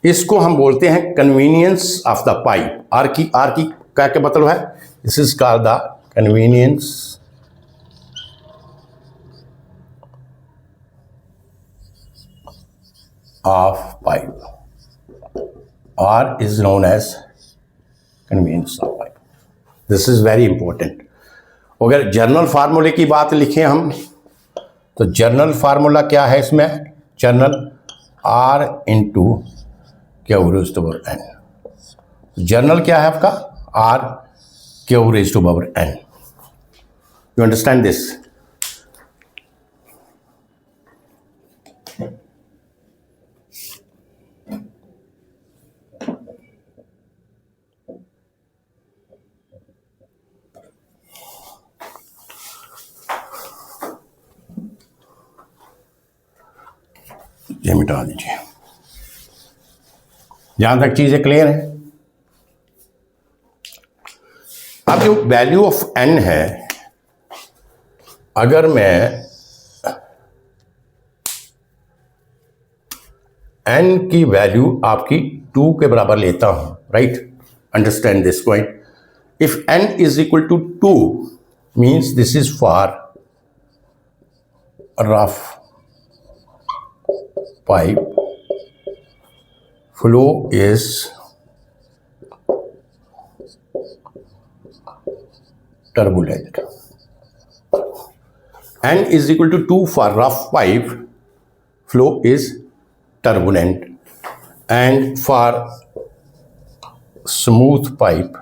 इसको हम बोलते हैं convenience of the pipe. R की क्या क्या मतलब है? This is called the convenience of pipe. R is known as convenience of pipe. This is very important. अगर जर्नल फार्मूले की बात लिखें हम, तो जर्नल फार्मूला क्या है इसमें? General R into Q raise to power n. General क्या है आपका? R Q raise to power n. You understand this? ये मिटा दीजिए. जहां तक चीजें क्लियर है. अब जो वैल्यू ऑफ n है, अगर मैं n की वैल्यू आपकी 2 के बराबर लेता हूं, right? Understand this point. If n is equal to 2 means this is for rough pipe, flow is turbulent. N is equal to 2 for rough pipe, flow is turbulent, and for smooth pipe,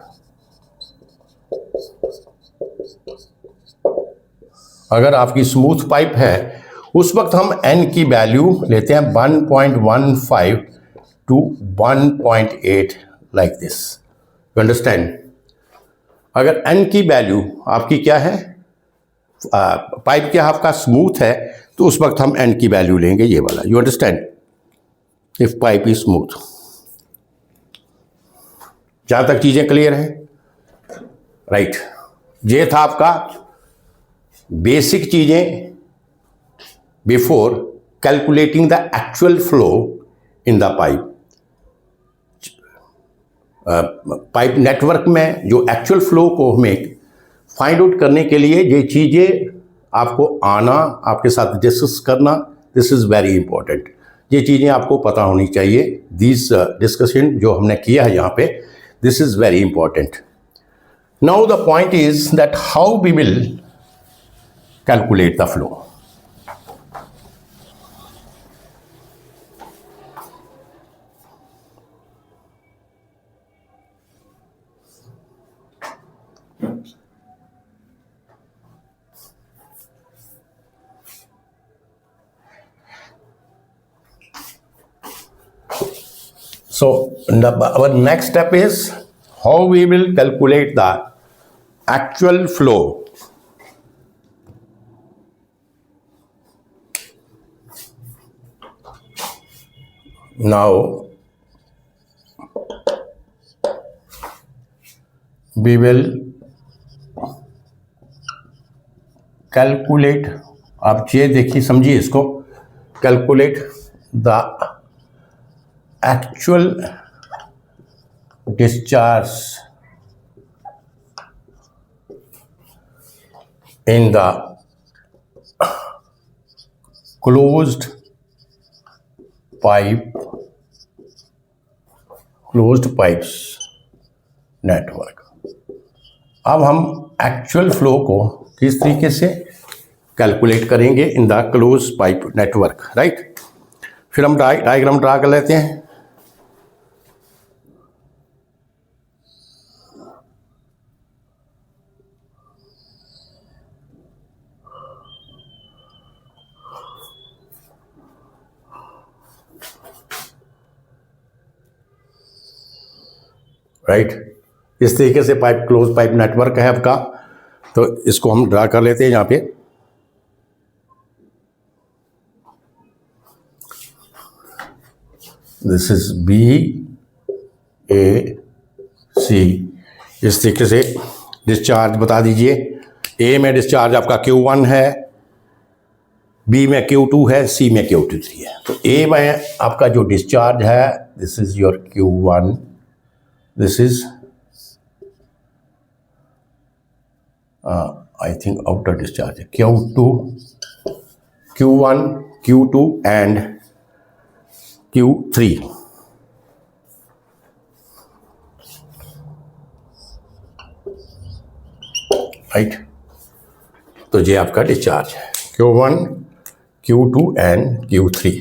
अगर आपकी smooth pipe है उस वक्त हम n की value लेते हैं 1.15 to 1.8 like this. You understand? अगर n की वैल्यू आपकी क्या है, पाइप क्या आपका स्मूथ है, तो उस वक्त हम n की वैल्यू लेंगे ये वाला. You understand? If pipe is smooth. जहां तक चीजें क्लियर है, राइट? ये था आपका बेसिक चीजें before calculating the actual flow in the pipe. Pipe network में जो एक्चुअल फ्लो को हमें फाइंड आउट करने के लिए ये चीज़ें आपको आना, आपके साथ डिस्कस करना, दिस इज़ वेरी इंपॉर्टेंट. ये चीज़ें आपको पता होनी चाहिए. दिस डिस्कशन जो हमने किया है यहाँ पे, this is very important. Now the point is that how we will calculate the flow. So our next step is how we will calculate the actual flow. Now we will calculate. आप ये देखिए, समझिए इसको. Calculate the actual discharge in the closed pipes network. अब हम actual flow को किस तरीके से कैलकुलेट करेंगे इन the close pipe network, right? फिर हम डायग्राम ड्रा कर लेते हैं. राइट? इस तरीके से पाइप क्लोज पाइप नेटवर्क है आपका. तो इसको हम ड्रा कर लेते हैं यहाँ पे. दिस इज B A सी। इस तरीके से डिस्चार्ज बता दीजिए। ए में डिस्चार्ज आपका Q1 है, बी में Q2 है, सी में Q3 है। तो ए में आपका जो डिस्चार्ज है, this is your Q1, this is I think outer discharge है Q2, Q1, Q2 and Q3। Right, तो ये आपका डिस्चार्ज है Q1, Q2 एंड Q3।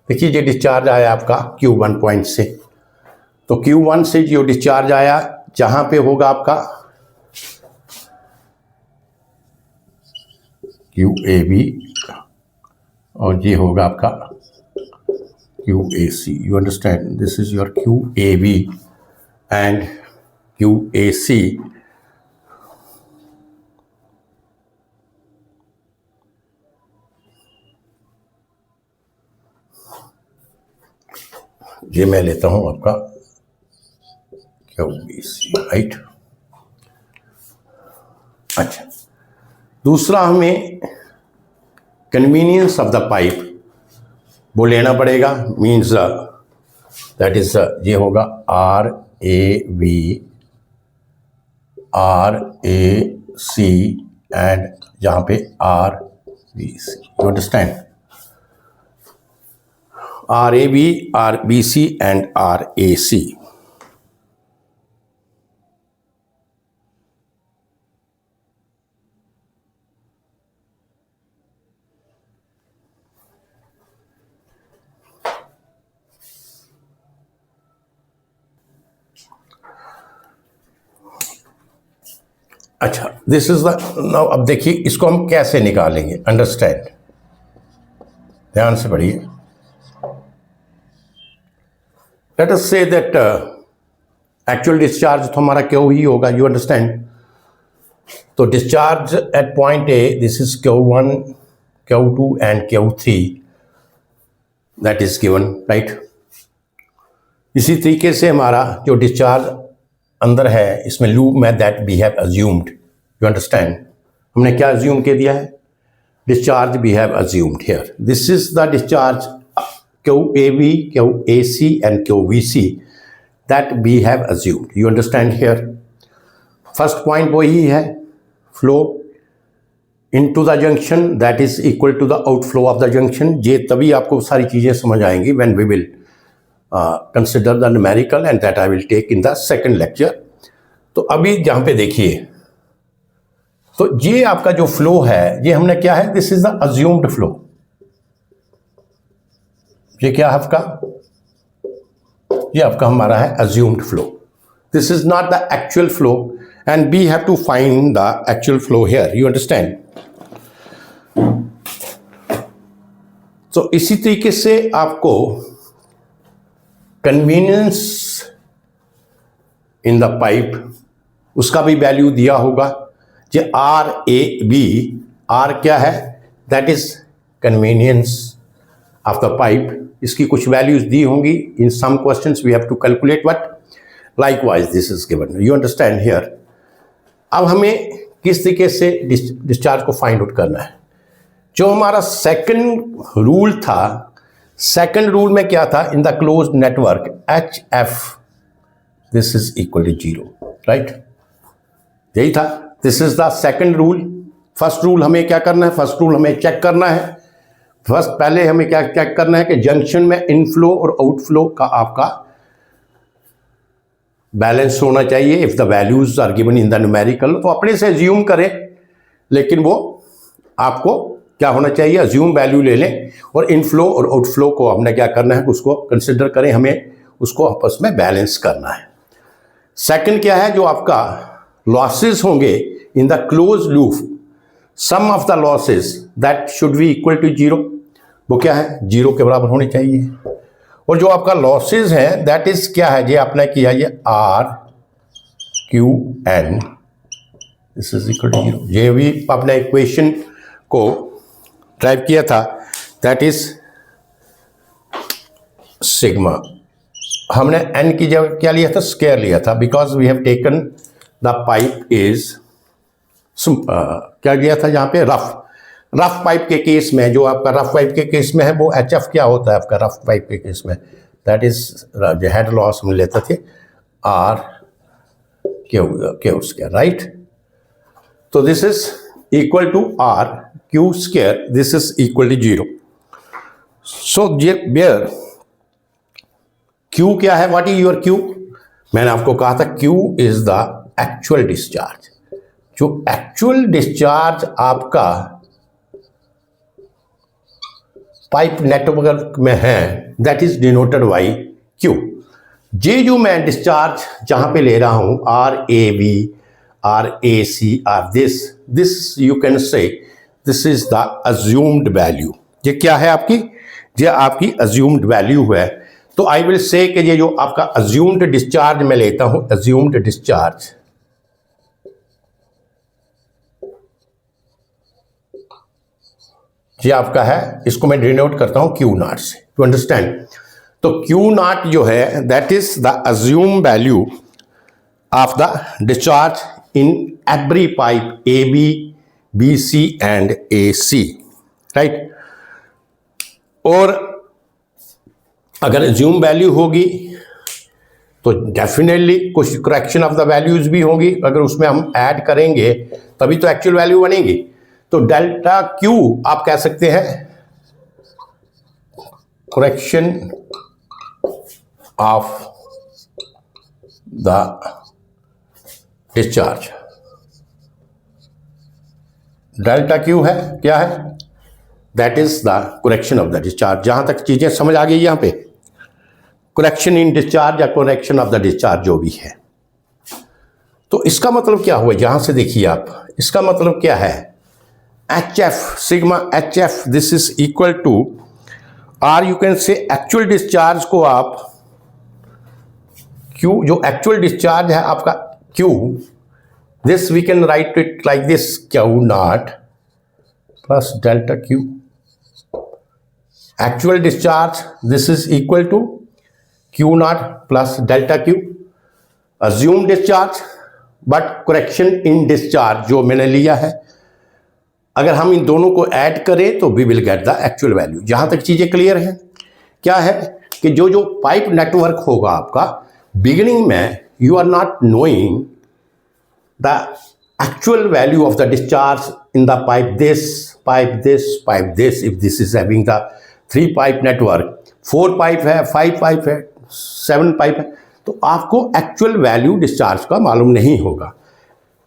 देखिए ये डिस्चार्ज आया आपका Q1 पॉइंट से। तो Q1 से जो डिस्चार्ज आया, जहां पे होगा आपका QAB और ये होगा आपका QAC। You understand, this is your QAB and QAC। ये मैं लेता हूं आपका QAC, राइट। अच्छा, दूसरा हमें कन्वीनियंस ऑफ द पाइप वो लेना पड़ेगा। मीन्स दैट इज ये होगा RAC एंड यहाँ पे RBC। You understand, RAB, RBC and RAC। अच्छा, दिस इज द नाउ। अब देखिए इसको हम कैसे निकालेंगे, अंडरस्टैंड, ध्यान से पढ़िए। Late us say that actual discharge तो हमारा क्यू ही होगा। यू अंडरस्टैंड, तो discharge eight point A, this is Q1, Q2 and Q3, that is given, right. इसी तरीके से हमारा जो डिस्चार्ज अंदर है इसमें लूप में, that we have assumed. You understand, हमने क्या अज्यूम के दिया है? Discharge we have assumed here. This is the discharge QAB, QAC and QVC that we have assumed. You understand here. First point वही है, flow into the junction that is equal to the outflow of the junction. ये तभी आपको सारी चीज़ें समझ आएंगी when we will consider the numerical and that I will take in the second lecture। तो अभी जहाँ पे देखिए, तो ये आपका जो फ्लो है, ये हमने क्या है, this is the assumed flow. ये क्या है आपका? ये आपका हमारा है assumed flow. This is not the actual flow and we have to find the actual flow here. You understand. तो इसी तरीके से आपको कन्वीनियंस इन द पाइप, उसका भी वैल्यू दिया होगा। ये RAB, R क्या है? That is convenience of the pipe. इसकी कुछ वैल्यूज दी होंगी। In some questions we have to calculate what, likewise this is given. You understand here. अब हमें किस तरीके से डिस्चार्ज को फाइंड आउट करना है? जो हमारा सेकंड रूल था, सेकंड रूल में क्या था? In the closed network HF this is equal to 0, right. यही था, this is the second rule. First rule हमें क्या करना है? फर्स्ट रूल हमें चेक करना है। फर्स्ट पहले हमें क्या चेक करना है कि जंक्शन में इनफ्लो और आउटफ्लो का आपका बैलेंस होना चाहिए। If the values are given in the numerical, तो अपने से अज्यूम करें, लेकिन वो आपको क्या होना चाहिए? अज्यूम वैल्यू ले लें और इनफ्लो और आउटफ्लो को हमने क्या करना है? उसको कंसिडर करें, हमें उसको आपस में बैलेंस करना है। सेकंड क्या है? जो आपका लॉसेस होंगे in the close loop, sum of the losses that should be equal to 0। वो क्या है? 0 के बराबर होने चाहिए। और जो आपका लॉसेस है दैट इज क्या है? ये आपने किया, ये RQN this is equal to 0। ये भी आपने इक्वेशन को ड्राइव किया था, दैट इज सिग्मा हमने एन की जगह क्या लिया था, स्क्वायर लिया था, because we have taken the pipe is क्या लिया था यहाँ पे, रफ पाइप के केस में, जो आपका रफ पाइप के केस में है वो एच एफ क्या होता है आपका रफ पाइप के केस में, दैट इज जो हेड लॉस हम लेते थे आर क्यू स्क्वायर, राइट। तो this is equal to R Q square, this is equal to 0। So where Q क्या है, व्हाट इज योर क्यू, मैंने आपको कहा था Q is the actual discharge. जो एक्चुअल डिस्चार्ज आपका पाइप नेटवर्क में है that is denoted by Q. ये जो मैं डिस्चार्ज जहां पे ले रहा हूं R A B R A C R this you can say this is the assumed value. ये क्या है आपकी, ये आपकी अज्यूम्ड वैल्यू है। तो आई विल से कि ये जो आपका अज्यूम्ड डिस्चार्ज मैं लेता हूं, अज्यूम्ड डिस्चार्ज ये आपका है, इसको मैं डिनोट करता हूं क्यू नॉट से, टू अंडरस्टैंड। तो क्यू नॉट जो है that is the assume value of the discharge in every pipe A B B C and A C, right. और अगर अज्यूम वैल्यू होगी तो डेफिनेटली कुछ करेक्शन ऑफ द वैल्यूज भी होगी, अगर उसमें हम ऐड करेंगे तभी तो एक्चुअल वैल्यू बनेगी। तो डेल्टा क्यू आप कह सकते हैं correction of the discharge, delta Q है क्या है, that is the correction of the discharge. जहां तक चीजें समझ आ गई यहां पे, करेक्शन इन डिस्चार्ज या करेक्शन ऑफ द डिस्चार्ज जो भी है। तो इसका मतलब क्या हुआ, यहां से देखिए आप, इसका मतलब क्या है, H F sigma H F this is equal to R, you can say actual discharge को आप क्यू, जो एक्चुअल डिस्चार्ज है आपका Q, this we can write it like this Q not plus delta Q. Actual discharge this is equal to Q not plus delta Q. Assume discharge but correction in discharge जो मैंने लिया है, अगर हम इन दोनों को ऐड करें तो we will get the actual value. जहां तक चीजें क्लियर हैं, क्या है कि जो जो पाइप नेटवर्क होगा आपका, बिगिनिंग में you are not knowing the actual value of the discharge in the pipe this pipe this pipe this, if this is having the 3 pipe network, 4 pipe है, 5 पाइप है, 7 पाइप है, तो आपको actual value discharge का मालूम नहीं होगा।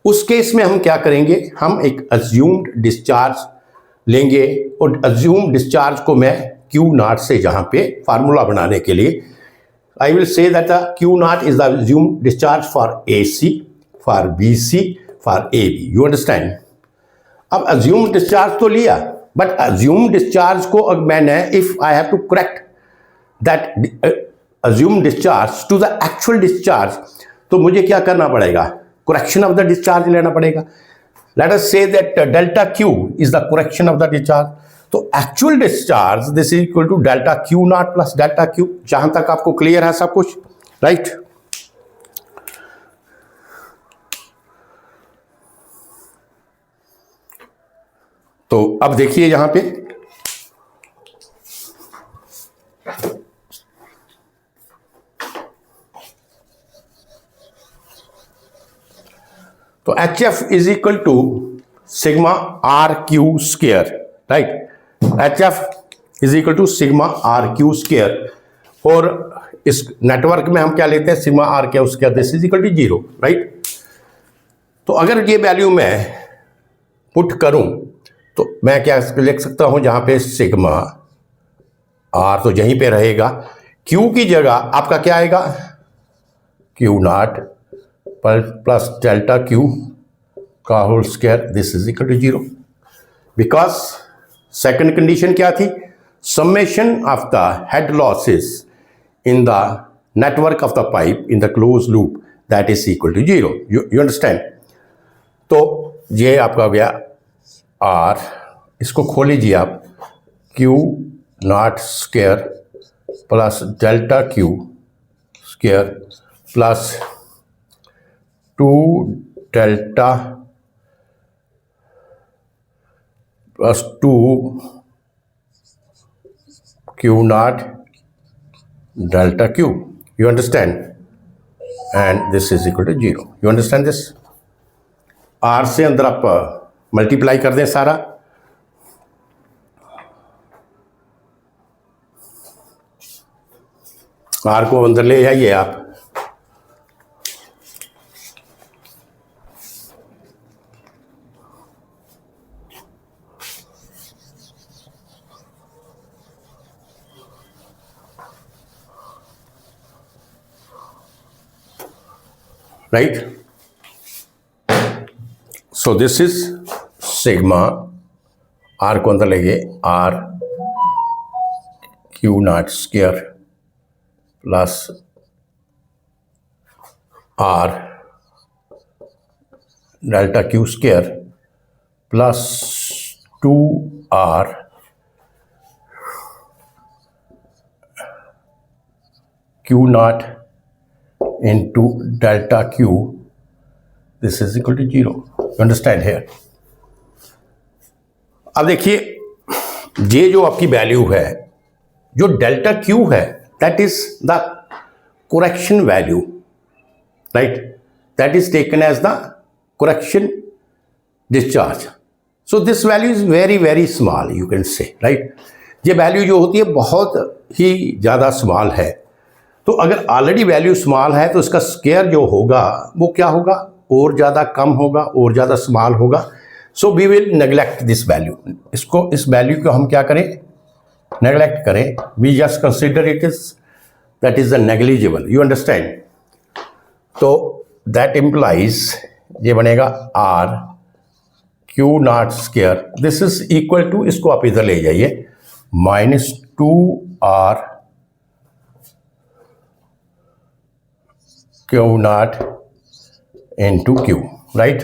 उस केस में हम क्या करेंगे, हम एक अज्यूम्ड डिस्चार्ज लेंगे और अज्यूम डिस्चार्ज को मैं क्यू नॉट से जहां पे फार्मूला बनाने के लिए I will say that Q naught is the assume discharge for A C, for B C, for A B, you understand. अब अज्यूम डिस्चार्ज तो लिया, बट अज्यूम डिस्चार्ज को अब मैंने, if I have to correct that assume discharge to the actual discharge, तो मुझे क्या करना पड़ेगा, करेक्शन ऑफ द डिस्चार्ज लेना पड़ेगा। Let us say that delta Q is the correction of the discharge. तो actual discharge this is equal to delta Q not plus delta Q. जहां तक आपको क्लियर है सब कुछ, राइट। तो अब देखिए यहां पे तो H F is equal to sigma R Q square, right. H F is equal to sigma R Q square, और इस नेटवर्क में हम क्या लेते हैं, sigma R Q square, this is equal to 0, right. तो अगर ये वैल्यू मैं पुट करूं तो मैं क्या लिख सकता हूं, जहां पे सिग्मा आर तो यहीं पे रहेगा, क्यू की जगह आपका क्या आएगा, Q not plus delta Q का whole square, this is equal to 0। Because second condition क्या थी, summation of the head losses in the network of the pipe in the close loop that is equal to 0, you understand. तो ये आपका हो गया are, इसको खोल लीजिए आप, Q naught square plus delta Q square plus 2 delta plus 2 Q naught delta Q. You understand? And this is equal to 0. You understand this? R से अंदर आप मल्टीप्लाई कर दें सारा, R को अंदर ले आइए आप, right? So this is sigma, R को अंदर लेंगे, R Q naught square plus R delta Q square plus 2R Q naught into delta Q. This is equal to 0. You understand here? अब देखिए, ये जो आपकी वैल्यू है, जो डेल्टा Q है, that is the correction value, right? That is taken as the correction discharge. So this value is very very small, you can say, right? ये value जो होती है बहुत ही ज़्यादा स्मॉल है। तो अगर ऑलरेडी वैल्यू स्मॉल है तो इसका स्क्वायर जो होगा वो क्या होगा, और ज़्यादा कम होगा, और ज़्यादा स्मॉल होगा। So we will neglect this value, इसको, इस वैल्यू को हम क्या करें, नेग्लेक्ट करें। We just consider it is that is the negligible. You understand? तो दैट इम्प्लाइज ये बनेगा R Q naught square, this is equal to, इसको आप इधर ले जाइए, -2r Q naught into Q, right?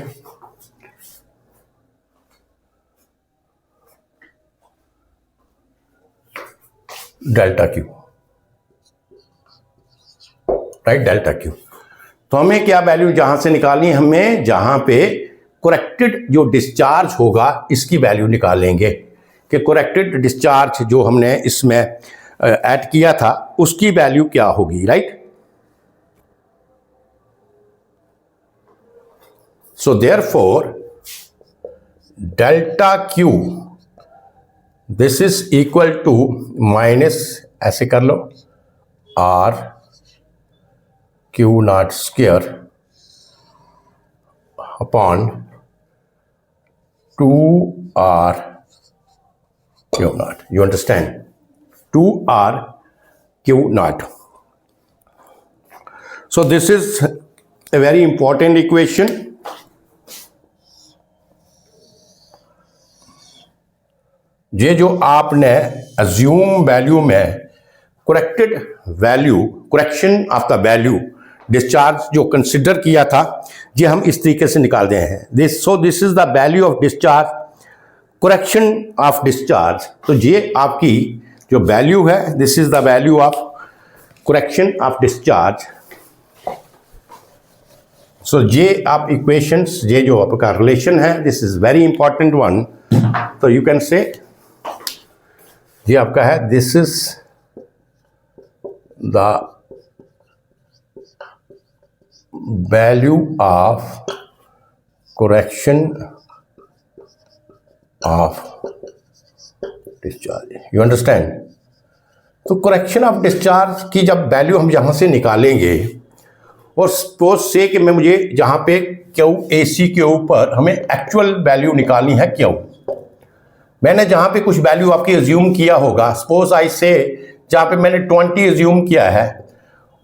Delta Q, right? Delta Q। तो हमें क्या वैल्यू जहां से निकालनी है, हमें जहां पे करेक्टेड जो डिस्चार्ज होगा इसकी वैल्यू निकालेंगे कि करेक्टेड डिस्चार्ज जो हमने इसमें ऐड किया था उसकी वैल्यू क्या होगी, right? So therefore delta Q, this is equal to minus, ऐसे कर लो, R Q naught square upon 2R Q naught. You understand? 2R Q naught. So this is a very important equation. ये जो आपने assume value में corrected value, correction of the value discharge जो consider किया था, ये हम इस तरीके से निकाल रहे हैं। This is the value of discharge, correction of discharge. तो ये आपकी जो वैल्यू है, this is the value of correction of discharge. So ये आप इक्वेशंस, ये जो आपका रिलेशन है, this is very important one. तो यू कैन से ये आपका है, this is the value of correction of discharge. You understand? तो करेक्शन ऑफ डिस्चार्ज की जब वैल्यू हम यहां से निकालेंगे, और सपोज से कि मैं मुझे जहां पे क्यू ए सी के ऊपर हमें एक्चुअल वैल्यू निकालनी है क्यू, मैंने जहाँ पे कुछ वैल्यू आपकी एज्यूम किया होगा, सपोज आई से जहाँ पे मैंने 20 एज्यूम किया है,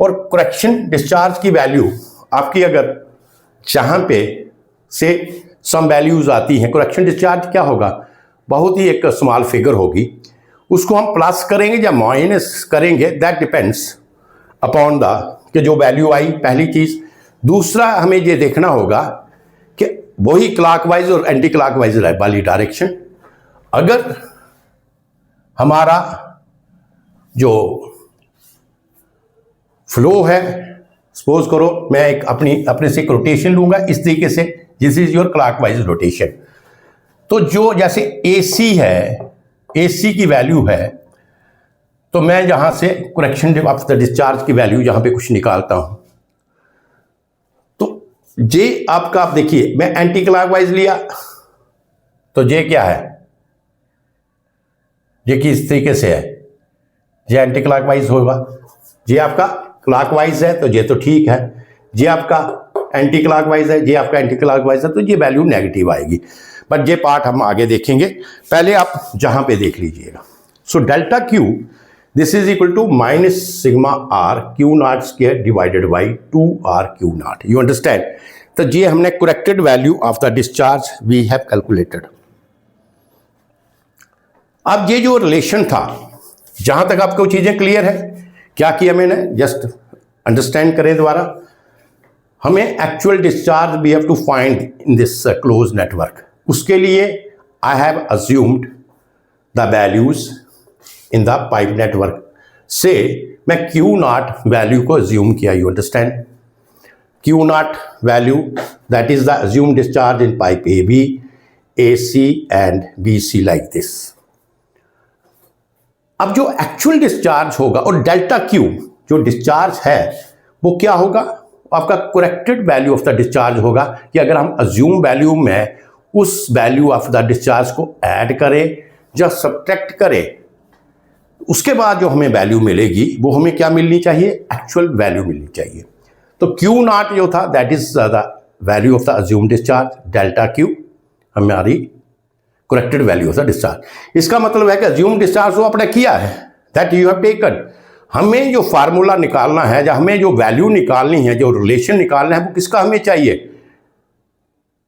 और करेक्शन डिस्चार्ज की वैल्यू आपकी अगर जहाँ पे से सम वैल्यूज आती हैं, करेक्शन डिस्चार्ज क्या होगा, बहुत ही एक स्मॉल फिगर होगी, उसको हम प्लस करेंगे या माइनस करेंगे, दैट डिपेंड्स अपॉन द कि जो वैल्यू आई, पहली चीज़। दूसरा हमें ये देखना होगा कि वही क्लॉकवाइज और एंटी क्लॉकवाइज वाली डायरेक्शन, अगर हमारा जो फ्लो है, सपोज करो मैं एक अपने से एक रोटेशन लूंगा इस तरीके से, this is your clockwise rotation. तो जो जैसे AC है, AC की वैल्यू है, तो मैं यहां से करेक्शन ऑफ द डिस्चार्ज की वैल्यू यहां पे कुछ निकालता हूं। तो जे आपका, आप देखिए मैं एंटी क्लॉकवाइज लिया तो जे क्या है, जे कि इस तरीके से है, जे एंटी क्लॉकवाइज होगा। जे आपका क्लॉकवाइज है तो जे तो ठीक है, जे आपका एंटी क्लॉकवाइज है, जे आपका एंटी क्लॉकवाइज है तो ये वैल्यू नेगेटिव आएगी। बट ये पार्ट हम आगे देखेंगे, पहले आप जहां पे देख लीजिएगा। So delta Q this is equal to minus sigma R Q naught square divided by 2r Q naught. You understand? तो ये हमने corrected value of the discharge we have calculated. अब ये जो रिलेशन था, जहां तक आपको चीजें क्लियर है, क्या किया मैंने, जस्ट अंडरस्टैंड करें दोबारा। हमें actual discharge we have to find in this close network. उसके लिए I have assumed the values in the pipe network से मैं क्यू नॉट वैल्यू को अज्यूम किया। You understand? Q naught value that is the assume discharge in pipe AB, AC and BC like this. अब जो actual discharge होगा और delta Q जो discharge है वो क्या होगा, आपका corrected value of the discharge होगा कि अगर हम अज्यूम वैल्यू में उस वैल्यू ऑफ द डिस्चार्ज को ऐड करें या सब्ट्रैक्ट करें, उसके बाद जो हमें वैल्यू मिलेगी वो हमें क्या मिलनी चाहिए, एक्चुअल वैल्यू मिलनी चाहिए। तो क्यू नॉट जो था that is the value of the assume discharge, delta Q हमारी corrected value of the discharge. इसका मतलब है कि अज्यूम डिस्चार्ज वो आपने किया है, दैट यू हैव टेकन। हमें जो फार्मूला निकालना है, या हमें जो वैल्यू निकालनी है, जो रिलेशन निकालना है, वो किसका हमें चाहिए,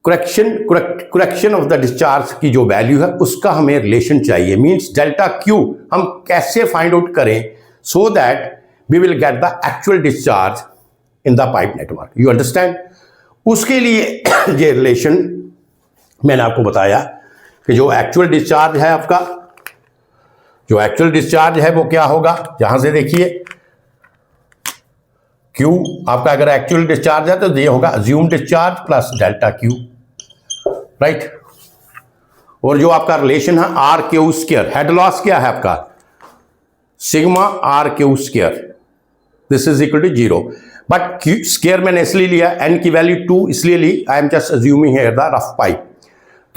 करेक्शन ऑफ द डिस्चार्ज की जो वैल्यू है उसका हमें रिलेशन चाहिए। मींस डेल्टा क्यू हम कैसे फाइंड आउट करें so that we will get the actual discharge in the pipe network. You understand? उसके लिए ये रिलेशन मैंने आपको बताया कि जो एक्चुअल डिस्चार्ज है आपका, जो एक्चुअल डिस्चार्ज है वो क्या होगा, यहां से देखिए Q आपका अगर एक्चुअल डिस्चार्ज है तो ये होगा assume discharge plus delta Q, right. और जो आपका रिलेशन है R Q square, head loss क्या है आपका, sigma R Q square, this is equal to 0। But Q square मैंने इसलिए लिया, एन की वैल्यू 2 इसलिए ली, I am just assuming here the rough pipe.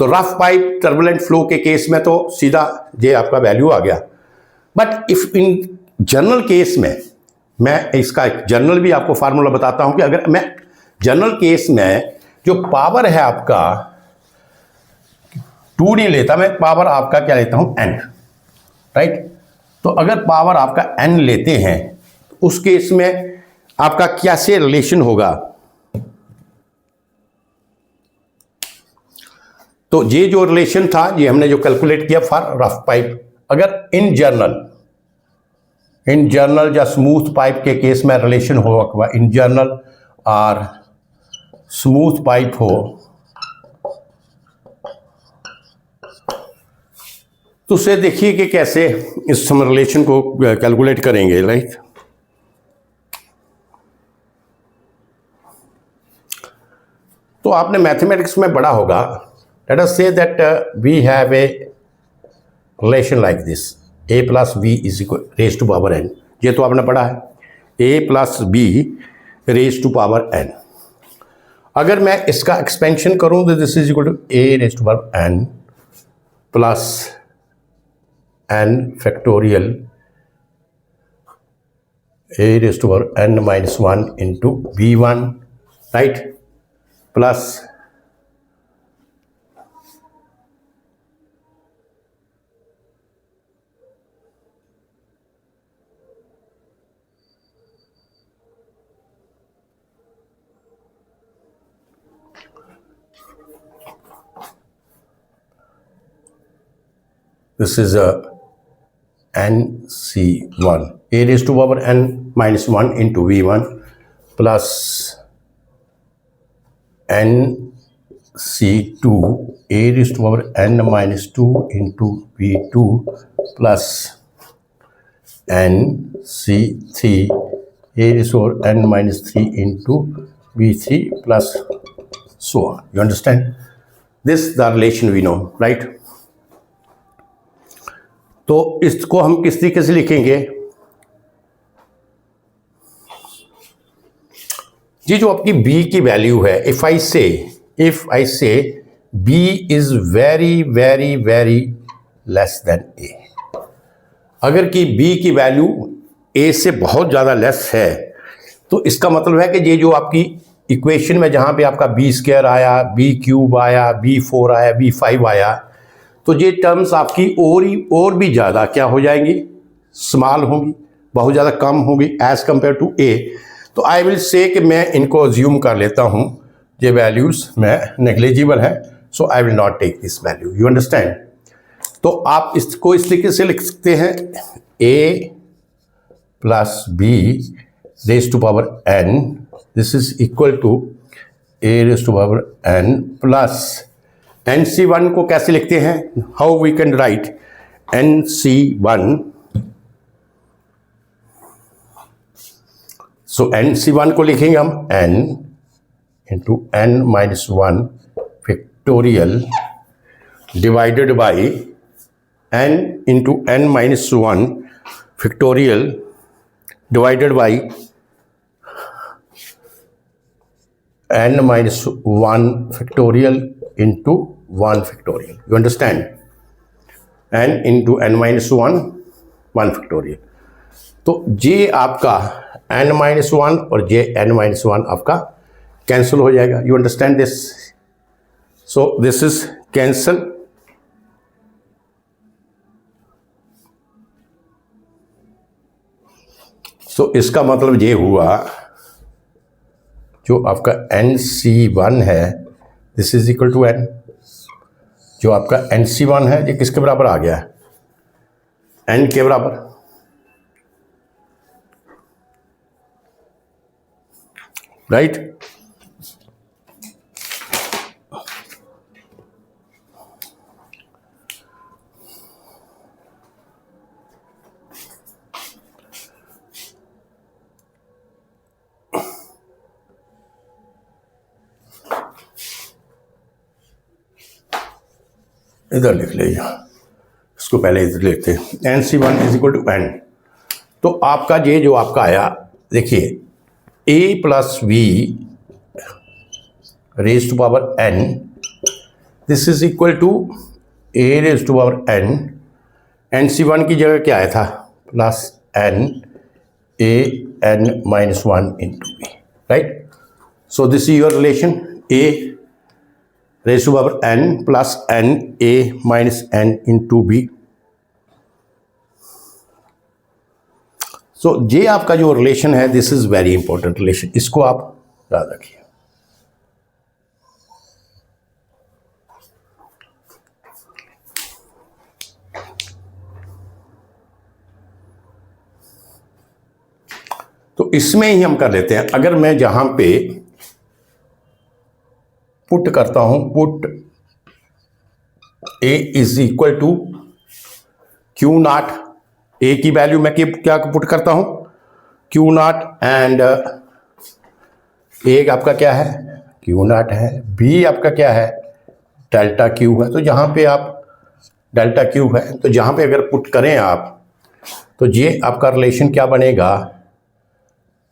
तो रफ पाइप टर्बुलेंट फ्लो के केस में तो सीधा ये आपका वैल्यू आ गया। But if in general case में, मैं इसका एक जनरल भी आपको फार्मूला बताता हूं कि अगर मैं जनरल केस में जो पावर है आपका 2 नहीं लेता, मैं पावर आपका क्या लेता हूं n, राइट। तो अगर पावर आपका n लेते हैं तो उस केस में आपका कैसे रिलेशन होगा, तो ये जो रिलेशन था ये हमने जो कैलकुलेट किया फॉर रफ पाइप। अगर इन जनरल या स्मूथ पाइप के केस में रिलेशन होगा, इन जनरल और स्मूथ पाइप हो तो उसे देखिए कि कैसे इस हम रिलेशन को कैलकुलेट करेंगे, राइट। तो आपने मैथमेटिक्स में पढ़ा होगा, let us say that we have a relation like this, a plus b is equal raised to power n। ये तो आपने पढ़ा है, a plus b raised to power n। अगर मैं इसका एक्सपेंशन करूं तो this is equal to a raised to power n plus n factorial a raised to power n minus 1 into b1, right, plus this is a NC1, a raised to power n minus 1 into V1 plus NC2, a raised to power n minus 2 into V2 plus NC3, a raised to power n minus 3 into b3 plus so on. You understand? This the relation we know, right? तो इसको हम किस तरीके से लिखेंगे जी? जो आपकी b की वैल्यू है, if I say b is very very very less than a, अगर कि b की वैल्यू a से बहुत ज़्यादा लेस है तो इसका मतलब है कि ये जो आपकी इक्वेशन में जहाँ पे आपका b स्क्वायर आया, b क्यूब आया, b4 आया, b5 आया, तो ये टर्म्स आपकी और भी ज़्यादा क्या हो जाएंगी, स्मॉल होंगी, बहुत ज़्यादा कम होगी एज़ कंपेयर टू a। तो आई विल से कि मैं इनको अज्यूम कर लेता हूँ ये वैल्यूज़ में नेग्लिजिबल है, so I will not take this value. You understand? तो आप इसको इस तरीके से लिख सकते हैं a plus b raise to power n, this is equal to a raise to power n plus NC1 को कैसे लिखते हैं? How we can write NC1? So NC1 को लिखेंगे हम n into n minus 1 factorial divided by n into n minus 1 factorial divided by n minus 1 factorial into 1 factorial. You understand? n into n minus 1 factorial. तो ये आपका n minus 1 और ये n minus 1 आपका cancel हो जाएगा। You understand this? So this is cancel. So इसका मतलब ये हुआ जो आपका NC1 है this is equal to n, जो आपका NC1 है ये किसके बराबर आ गया है? n के बराबर। राइट? इधर लिख लीजिए, इसको पहले इधर लिखते हैं NC1 is equal to n। तो आपका ये जो आपका आया, देखिए a plus v raise to power n, this is equal to a raise to power n। NC1 की जगह क्या आया था? Plus n a n minus 1 into b, right? So this is your relation a raise to power n plus n a minus n into b। So ये आपका जो relation है this is very important relation, इसको आप याद रखिए। तो इसमें ही हम कर लेते हैं, अगर मैं जहां पे पुट करता हूं, put a is equal to Q naught, a की वैल्यू मैं क्या पुट करता हूं? क्यू नॉट, एंड a आपका क्या है? क्यू नॉट है। b आपका क्या है? डेल्टा क्यू है। तो जहां पे आप डेल्टा क्यू है, तो जहां पे अगर पुट करें आप, तो ये आपका रिलेशन क्या बनेगा?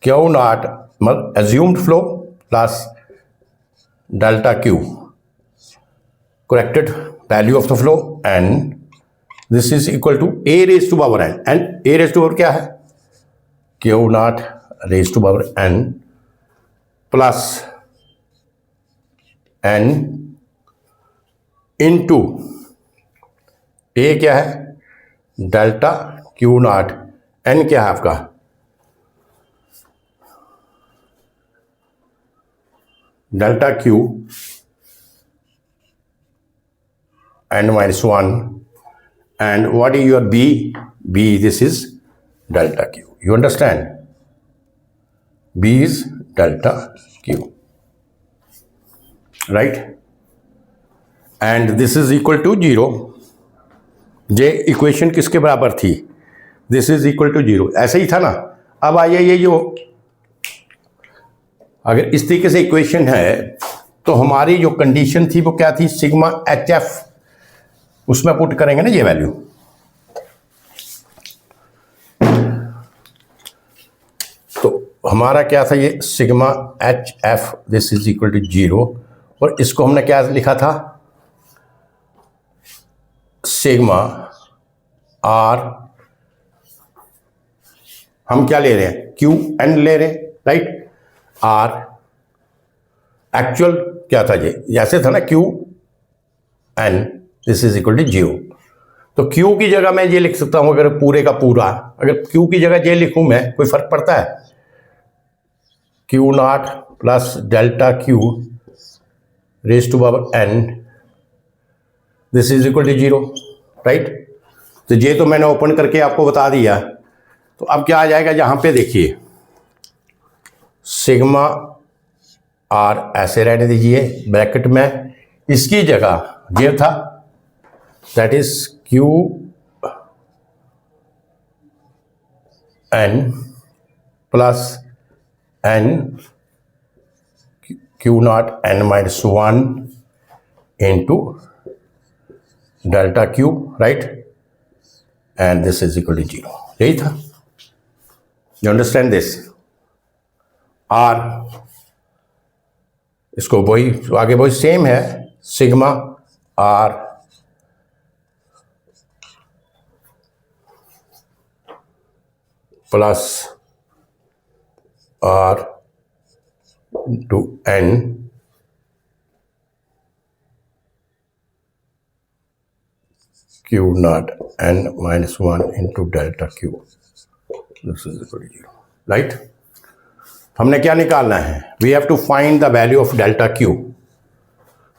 क्यू नॉट मतलब assumed flow plus delta Q corrected value of the flow, and this is equal to a raised to power n, and a raised to power क्या है? q naught raised to power n plus n into a क्या है? Delta q naught, n क्या है आपका? Delta Q n minus 1, and what is your b? b this is delta q. You understand? b is delta q, right? And this is equal to 0. ये equation किसके बराबर थी? This is equal to 0, ऐसे ही था ना। अब आइए ये जो अगर इस तरीके से इक्वेशन है तो हमारी जो कंडीशन थी वो क्या थी, सिग्मा एच एफ, उसमें पुट करेंगे ना ये वैल्यू। तो हमारा क्या था, ये sigma H F this is equal to 0, और इसको हमने क्या लिखा था, सिग्मा आर, हम क्या ले रहे हैं, क्यू एन ले रहे हैं, राइट। आर एक्चुअल क्या था, ये जैसे था ना Q N this is equal to 0। तो क्यू की जगह मैं ये लिख सकता हूं, अगर पूरे का पूरा, अगर क्यू की जगह ये लिखूं मैं, कोई फर्क पड़ता है, Q not plus delta Q raise to power N this is equal to 0, right. तो ये तो मैंने ओपन करके आपको बता दिया। तो अब क्या आ जाएगा, यहां पे देखिए सिग्मा आर ऐसे रहने दीजिए ब्रैकेट में, इसकी जगह ये था that is Q N plus N Q naught N minus 1 into delta Q, right, and this is equal to 0, यही था। You understand this. आर इसको वही आगे वही सेम है, sigma R plus R two N Q naught N minus 1 into delta Q this is equal to 0, right. हमने क्या निकालना है, we have to find the value of delta Q.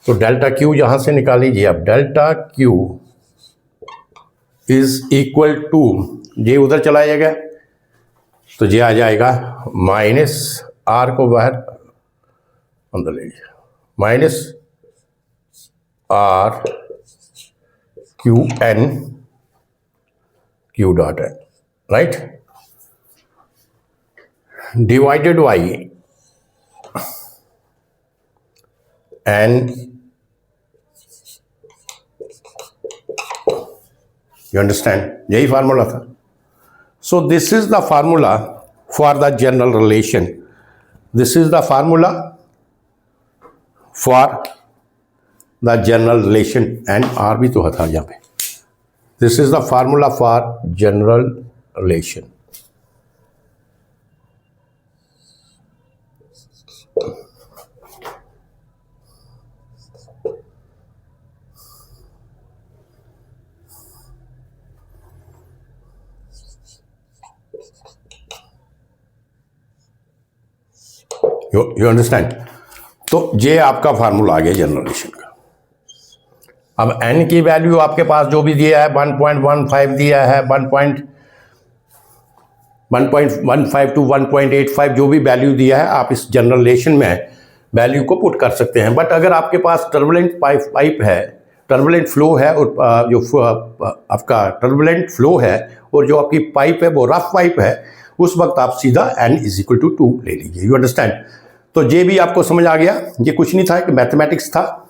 तो डेल्टा क्यू यहां से निकाल लीजिए। अब delta Q is equal to, ये उधर चला जाएगा तो ये आ जाएगा माइनस आर को बाहर अंदर ले लीजिए, minus R Q N Q dot N, right, divided by N you understand, यही फार्मूला था। So this is the formula for the general relation, this is the formula for the general relation, and R भी तो था यहाँ पे, this is the formula for general relation. You understand. तो ये आपका फार्मूला आ गया जनरलेशन का। अब n की वैल्यू आपके पास जो भी दिया है 1.15 दिया है, 1.15 टू 1.85 जो भी वैल्यू दिया है, आप इस जनरलेशन में वैल्यू को पुट कर सकते हैं। बट अगर आपके पास टर्बुलेंट पाइप है, टर्बुलेंट फ्लो है, और जो आपका टर्बुलेंट फ्लो है और जो आपकी पाइप है वो रफ पाइप है, उस वक्त आप सीधा n इज इक्वल टू 2 ले लीजिए। You understand. तो ये भी आपको समझ आ गया, ये कुछ नहीं था, कि मैथमेटिक्स था,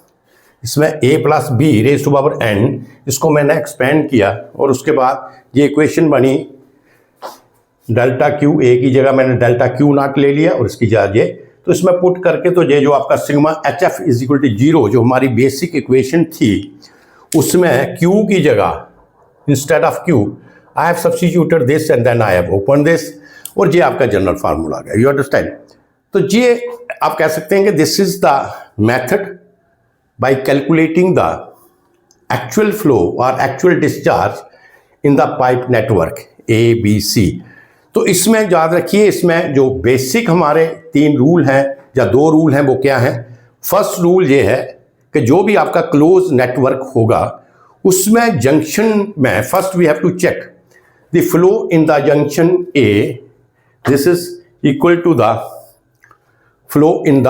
इसमें a plus B raise to power n, इसको मैंने एक्सपेंड किया और उसके बाद ये इक्वेशन बनी डेल्टा क्यू, a की जगह मैंने डेल्टा क्यू नॉट ले लिया और इसकी जगह ये, तो इसमें पुट करके तो ये जो आपका sigma H F is equal to 0 जो हमारी बेसिक इक्वेशन थी, उसमें q की जगह instead of q I have substituted this and then I have open this, और ये आपका जनरल फार्मूला आ गया। You understand. तो ये आप कह सकते हैं कि this is the method by calculating the actual flow और actual discharge in the pipe network ABC। तो इसमें याद रखिए, इसमें जो बेसिक हमारे 3 रूल हैं या 2 रूल हैं, वो क्या हैं। फर्स्ट रूल ये है कि जो भी आपका क्लोज नेटवर्क होगा उसमें जंक्शन में first we have to check the flow in the junction A, this is equal to the flow in the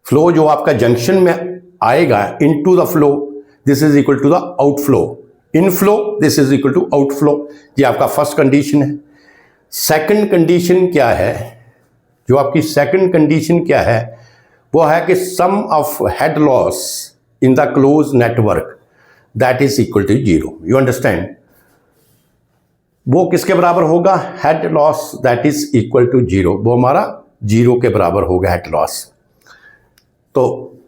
flow जो आपका जंक्शन में आएगा into the flow, this is equal to the outflow, inflow this is equal to outflow. ये आपका first condition है। Second condition क्या है जो आपकी सेकंड कंडीशन क्या है, वो है कि sum of head loss in the close network that is equal to 0। You understand? वो किसके बराबर होगा? Head loss that is equal to 0, वो हमारा 0 के बराबर होगा हेड लॉस। तो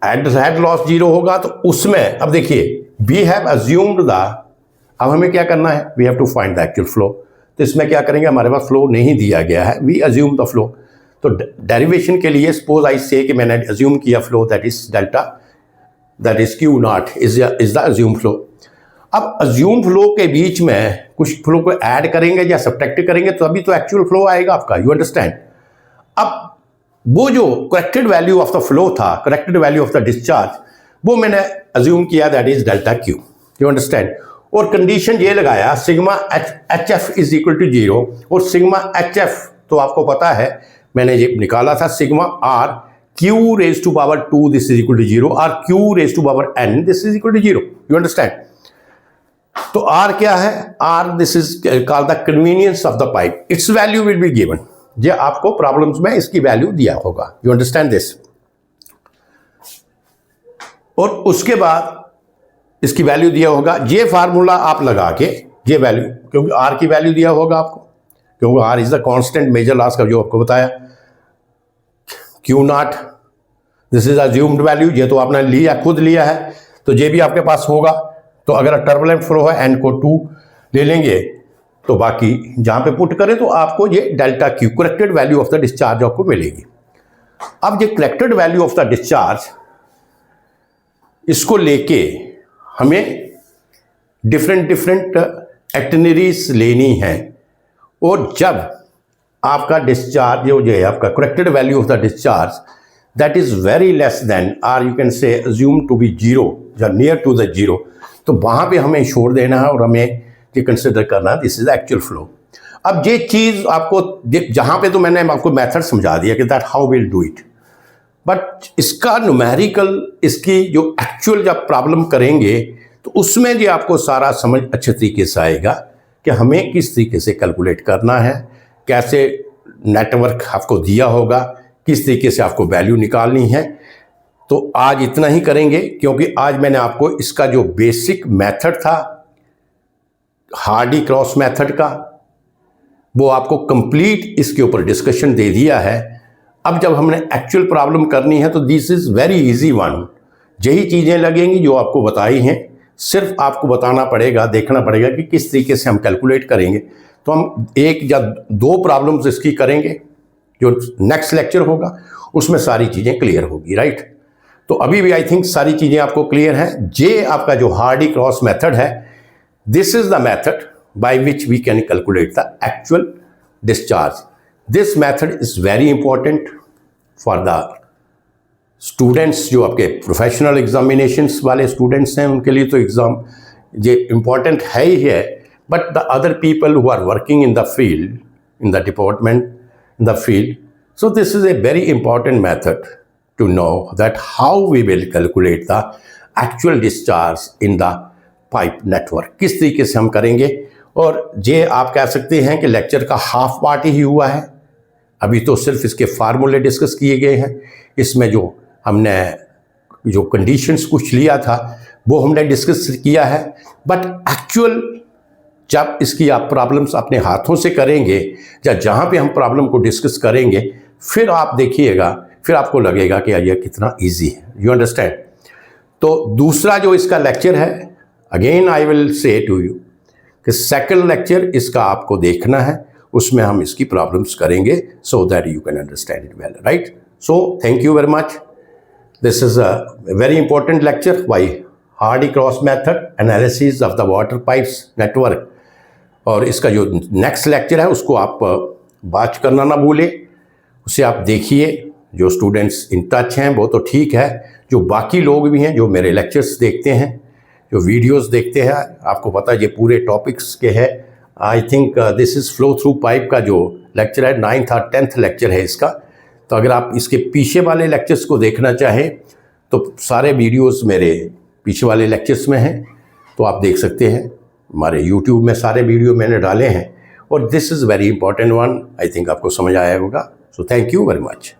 हेड लॉस 0 होगा, तो उसमें अब देखिए वी हैव अज्यूम्ड द, अब हमें क्या करना है, we have to find the actual flow. तो इसमें क्या करेंगे, हमारे पास फ्लो नहीं दिया गया है, वी अज्यूम द फ्लो। तो डेरिवेशन के लिए सपोज आई से कि मैंने अज्यूम किया flow that is delta that is Q naught is the assume flow. अब अज्यूम फ्लो के बीच में कुछ फ्लो को ऐड करेंगे या सब्ट्रैक्ट करेंगे तो अभी तो एक्चुअल फ्लो आएगा आपका। You understand? अब वो जो corrected value of the flow था, corrected value of the discharge, वो मैंने अज्यूम किया that is delta Q. You understand? और कंडीशन ये लगाया sigma H F is equal to 0, और सिग्मा एच एफ तो आपको पता है मैंने ये निकाला था, sigma R Q raise to power 2 this is equal to 0, R Q raise to power n this is equal to 0। You understand? तो R क्या है? R this is called the convenience of the pipe, it's value will be given. ये आपको problems में इसकी value दिया होगा। You understand this? और उसके बाद इसकी वैल्यू दिया होगा, ये फार्मूला आप लगा के ये वैल्यू, क्योंकि R की वैल्यू दिया होगा आपको, क्योंकि R is the constant major loss का जो आपको बताया, Q naught this is assumed value, ये तो आपने लिया, खुद लिया है, तो ये भी आपके पास होगा। तो अगर टर्बुलेंट फ्लो है n को 2 ले लेंगे, तो बाकी जहां पे पुट करें तो आपको ये delta Q corrected value of the discharge आपको मिलेगी। अब ये corrected value of the discharge, इसको लेके हमें डिफरेंट एक्टिनरीज लेनी है, और जब आपका डिस्चार्ज जो है आपका corrected value of the discharge that is very less than R you can say assume to be 0 या नियर टू द 0, तो वहां पे हमें छोड़ देना है और हमें ये कंसिडर करना है दिस इज एक्चुअल फ्लो। अब ये चीज आपको जहां पे तो मैंने आपको मेथड समझा दिया कि that how will do it, but इसका न्यूमेरिकल, इसकी जो एक्चुअल जब प्रॉब्लम करेंगे तो उसमें जो आपको सारा समझ अच्छे तरीके से आएगा कि हमें किस तरीके से कैलकुलेट करना है, कैसे नेटवर्क आपको दिया होगा, किस तरीके से आपको वैल्यू निकालनी है। तो आज इतना ही करेंगे, क्योंकि आज मैंने आपको इसका जो बेसिक मेथड था हार्डी क्रॉस मेथड का, वो आपको कंप्लीट इसके ऊपर डिस्कशन दे दिया है। अब जब हमने एक्चुअल प्रॉब्लम करनी है तो this is very easy one, यही चीज़ें लगेंगी जो आपको बताई हैं, सिर्फ आपको बताना पड़ेगा, देखना पड़ेगा कि किस तरीके से हम कैलकुलेट करेंगे। तो हम एक या दो प्रॉब्लम्स इसकी करेंगे, जो नेक्स्ट लेक्चर होगा उसमें सारी चीज़ें क्लियर होगी, राइट? तो अभी भी आई थिंक सारी चीज़ें आपको क्लियर हैं। ये आपका जो हार्डी क्रॉस मेथड है, this is the method by which we can calculate the actual discharge. This method is very important for the students, जो आपके प्रोफेशनल एग्जामिनेशंस वाले स्टूडेंट्स हैं उनके लिए तो एग्ज़ाम ये इम्पॉर्टेंट है ही है, but the other people who are working in the field, in the department, in the field. So this is a very important method to know that how we will calculate the actual discharge in the pipe network. किस तरीके से हम करेंगे, और ये आप कह सकते हैं कि लेक्चर का हाफ पार्ट ही हुआ है, अभी तो सिर्फ इसके फार्मूले डिस्कस किए गए हैं। इसमें जो हमने जो कंडीशंस कुछ लिया था वो हमने डिस्कस किया है, बट एक्चुअल जब इसकी आप प्रॉब्लम्स अपने हाथों से करेंगे या जहाँ पे हम प्रॉब्लम को डिस्कस करेंगे, फिर आप देखिएगा, फिर आपको लगेगा कि ये कितना इजी है। You understand? तो दूसरा जो इसका लेक्चर है, again I will say to you कि सेकंड लेक्चर इसका आपको देखना है, उसमें हम इसकी प्रॉब्लम्स करेंगे so that you can understand it well, right? So thank you very much. This is a very important lecture by Hardy Cross method, analysis of the water pipes network. और इसका जो नेक्स्ट लेक्चर है उसको आप watch करना ना भूलें, उसे आप देखिए। जो स्टूडेंट्स इन टच हैं वो तो ठीक है, जो बाकी लोग भी हैं जो मेरे लेक्चर्स देखते हैं, जो वीडियोस देखते हैं, आपको पता है ये पूरे टॉपिक्स के हैं। I think this is flow through pipe का जो लेक्चर है 9th और 10th लेक्चर है इसका। तो अगर आप इसके पीछे वाले लेक्चर्स को देखना चाहें तो सारे वीडियोस मेरे पीछे वाले लेक्चर्स में हैं, तो आप देख सकते हैं। हमारे YouTube में सारे वीडियो मैंने डाले हैं, और this is very important one, I think आपको समझ आया होगा। So thank you very much.